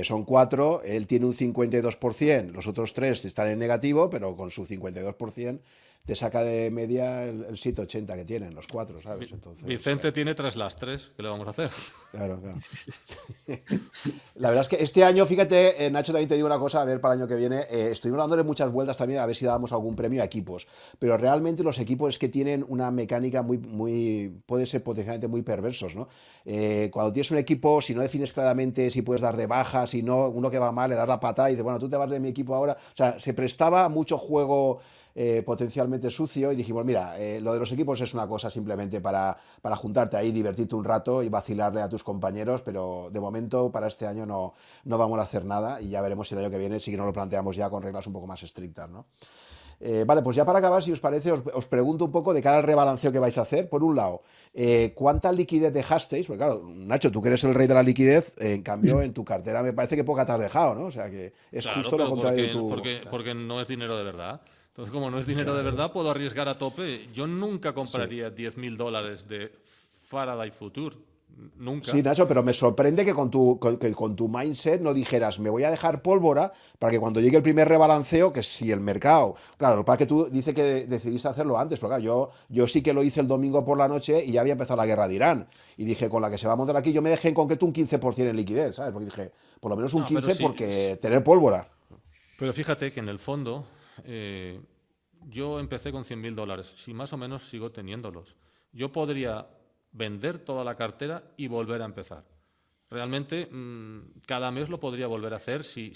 Son 4, él tiene un 52%, los otros 3 están en negativo, pero con su 52% te saca de media el 7,80 que tienen los 4, ¿sabes? Entonces, Vicente tiene 3 lastres, ¿qué le vamos a hacer? claro, claro. La verdad es que este año, fíjate, Nacho, también te digo una cosa, a ver, para el año que viene, estuvimos dándole muchas vueltas también a ver si dábamos algún premio a equipos, pero realmente los equipos es que tienen una mecánica puede ser potencialmente muy perversos, ¿no? Cuando tienes un equipo, si no defines claramente si puedes dar de baja, si no, uno que va mal, le das la patada y dice, bueno, tú te vas de mi equipo ahora, o sea, se prestaba mucho juego potencialmente sucio y dijimos, mira, lo de los equipos es una cosa simplemente para juntarte ahí, divertirte un rato y vacilarle a tus compañeros, pero de momento para este año no vamos a hacer nada y ya veremos si el año que viene sí que nos lo planteamos ya con reglas un poco más estrictas, ¿no? Vale, pues ya para acabar, si os parece, os pregunto un poco de cara al rebalanceo que vais a hacer. Por un lado, ¿cuánta liquidez dejasteis? Porque claro, Nacho, tú que eres el rey de la liquidez, en cambio en tu cartera me parece que poca te has dejado, ¿no? O sea que es Claro, justo lo pero contrario de tu... porque no es dinero de verdad. Entonces, como no es dinero de Claro. verdad, puedo arriesgar a tope. Yo nunca Sí. compraría $10.000 de Faraday Future. Sí, Nunca. Nacho, pero me sorprende que con tu mindset no dijeras, me voy a dejar pólvora para que cuando llegue el primer rebalanceo, que si el mercado, claro, para que tú dices que decidiste hacerlo antes, pero claro, yo sí que lo hice el domingo por la noche y ya había empezado la guerra de Irán. Y dije, con la que se va a montar aquí, yo me dejé en concreto un 15% en liquidez, ¿sabes? Porque dije, por lo menos un No, pero 15 sí. porque tener pólvora. Pero fíjate que en el fondo, eh, yo empecé con $100.000. Si más o menos sigo teniéndolos. Yo podría vender toda la cartera y volver a empezar. Realmente, cada mes lo podría volver a hacer si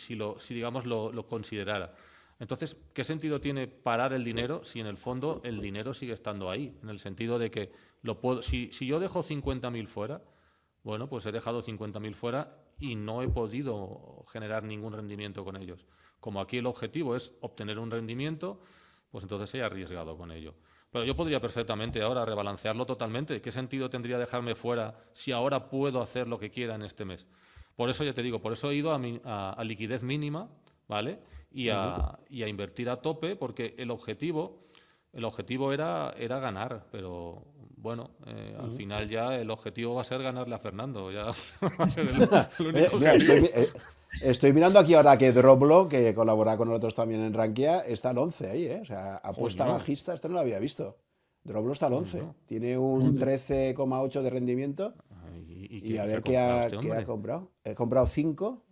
digamos, lo considerara. Entonces, ¿qué sentido tiene parar el dinero si en el fondo el dinero sigue estando ahí? En el sentido de que si yo dejo 50.000 fuera, bueno, pues he dejado 50.000 fuera y no he podido generar ningún rendimiento con ellos. Como aquí el objetivo es obtener un rendimiento, pues entonces he arriesgado con ello. Pero yo podría perfectamente ahora rebalancearlo totalmente. ¿Qué sentido tendría dejarme fuera si ahora puedo hacer lo que quiera en este mes? Por eso ya te digo, por eso he ido a liquidez mínima, ¿vale? Y a invertir a tope, porque el objetivo era ganar, pero bueno, al final ya el objetivo va a ser ganarle a Fernando, ya va a ser el único Mira, objetivo. estoy mirando aquí ahora que Droplo, que colabora con nosotros también en Rankia, está al 11 ahí, ¿eh? O sea, apuesta Coño, bajista, esto no lo había visto. Droplo está al 11. coño. Tiene un 13,8 de rendimiento. Ay, ¿y Y a qué ha ver comprado este qué ha hombre? comprado. He comprado 5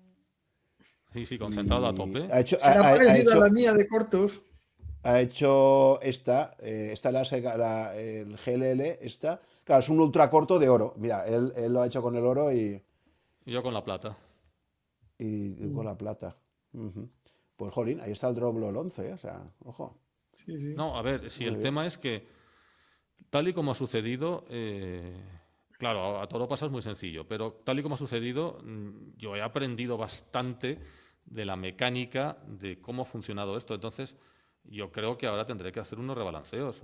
Sí, sí, concentrado a y tope. ha hecho, ha, Será ha- ha parecida a la hecho, mía de cortos. ha hecho esta el GLL, esta. Claro, es un ultra corto de oro. Mira, él lo ha hecho con el oro Y yo con la plata. y con Mm. la plata. Ujú. Pues, jolín, ahí está el Droplo el 11, ¿eh? O sea, ojo. Sí, sí. No, a ver, si Muy el bien. tema es que, tal y como ha sucedido, claro, a todo pasa es muy sencillo, pero tal y como ha sucedido, yo he aprendido bastante de la mecánica de cómo ha funcionado esto. Entonces, yo creo que ahora tendré que hacer unos rebalanceos.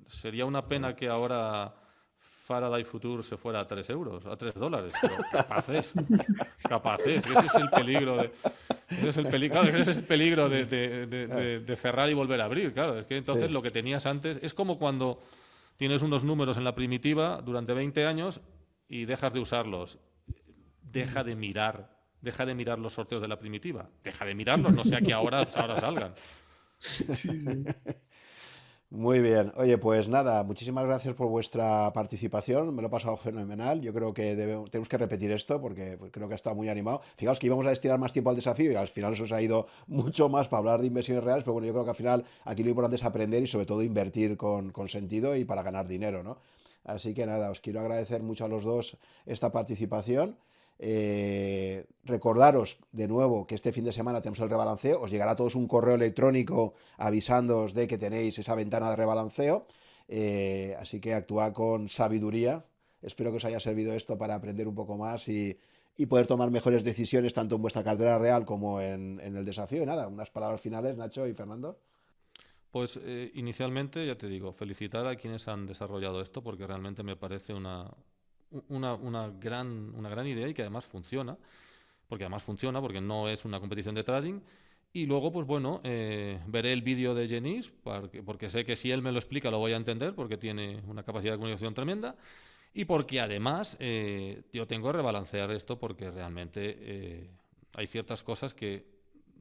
Sería una pena que ahora Faraday Future se fuera a 3 euros, a $3, pero capaces, ese es el peligro ese es el peligro, claro, ese es el peligro de cerrar y volver a abrir, claro, es que entonces Sí. lo que tenías antes es como cuando tienes unos números en la primitiva durante 20 años y dejas de usarlos. Deja de mirar los sorteos de la primitiva, deja de mirarlos, no sea que ahora salgan. Sí, sí. Muy bien. Oye, pues nada, muchísimas gracias por vuestra participación. Me lo he pasado fenomenal. Yo creo que tenemos que repetir esto porque creo que ha estado muy animado. Fijaos que íbamos a destinar más tiempo al desafío y al final eso se ha ido mucho más para hablar de inversiones reales, pero bueno, yo creo que al final aquí lo importante es aprender y sobre todo invertir con sentido y para ganar dinero, ¿no? Así que nada, os quiero agradecer mucho a los dos esta participación. Recordaros de nuevo que este fin de semana tenemos el rebalanceo. Os llegará a todos un correo electrónico avisándoos de que tenéis esa ventana de rebalanceo. Así que actuad con sabiduría. Espero que os haya servido esto para aprender un poco más y poder tomar mejores decisiones tanto en vuestra cartera real como en el desafío. Y nada, unas palabras finales, Nacho y Fernando. Pues inicialmente, ya te digo, felicitar a quienes han desarrollado esto porque realmente me parece una gran idea y que además funciona, porque no es una competición de trading. Y luego, pues bueno, veré el vídeo de Genís porque sé que si él me lo explica lo voy a entender porque tiene una capacidad de comunicación tremenda y porque además yo tengo que rebalancear esto porque realmente hay ciertas cosas que,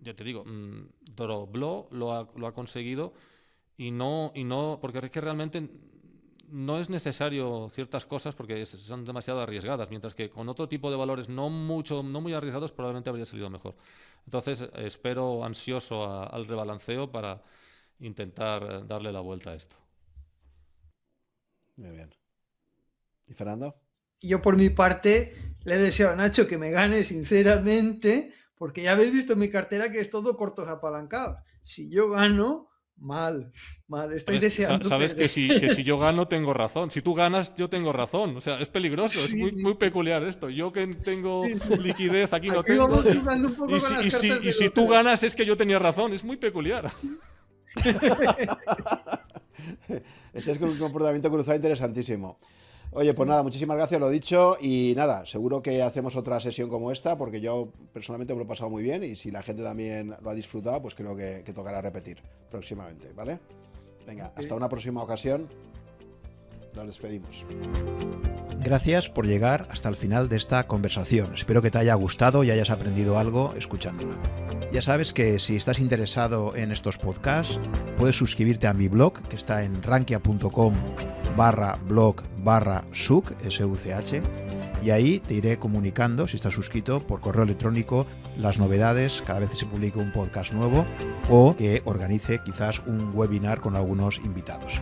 ya te digo, Droblo lo ha conseguido y no, porque es que realmente no es necesario ciertas cosas porque son demasiado arriesgadas, mientras que con otro tipo de valores no muy arriesgados probablemente habría salido mejor. Entonces espero ansioso al rebalanceo para intentar darle la vuelta a esto. Muy bien. ¿Y Fernando? Yo por mi parte le deseo a Nacho que me gane sinceramente, porque ya habéis visto en mi cartera que es todo cortos apalancados. Si yo gano, mal. Estoy deseando sabes que si yo gano tengo razón. Si tú ganas yo tengo razón. O sea, es peligroso, sí, es muy peculiar esto. Yo que tengo liquidez aquí no Aquí tengo. vamos jugando un poco con las cartas Y si tú ganas es que yo tenía razón. Es muy peculiar. Este es un comportamiento cruzado interesantísimo. Oye, pues nada, muchísimas gracias, lo dicho, y nada, seguro que hacemos otra sesión como esta, porque yo personalmente me lo he pasado muy bien, y si la gente también lo ha disfrutado, pues creo que tocará repetir próximamente, ¿vale? Venga, hasta una próxima ocasión, nos despedimos. Gracias por llegar hasta el final de esta conversación. Espero que te haya gustado y hayas aprendido algo escuchándola. Ya sabes que si estás interesado en estos podcasts, puedes suscribirte a mi blog, que está en rankia.com/blog/such, S-U-C-H, y ahí te iré comunicando, si estás suscrito, por correo electrónico, las novedades cada vez que se publique un podcast nuevo o que organice quizás un webinar con algunos invitados.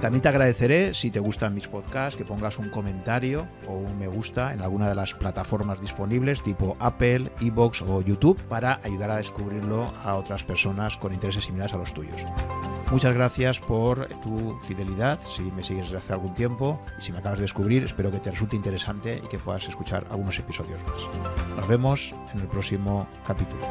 También te agradeceré, si te gustan mis podcasts, que pongas un comentario o un me gusta en alguna de las plataformas disponibles tipo Apple, iVoox o YouTube para ayudar a descubrirlo a otras personas con intereses similares a los tuyos. Muchas gracias por tu fidelidad, si me sigues desde hace algún tiempo, y si me acabas de descubrir, espero que te resulte interesante y que puedas escuchar algunos episodios más. Nos vemos en el próximo capítulo.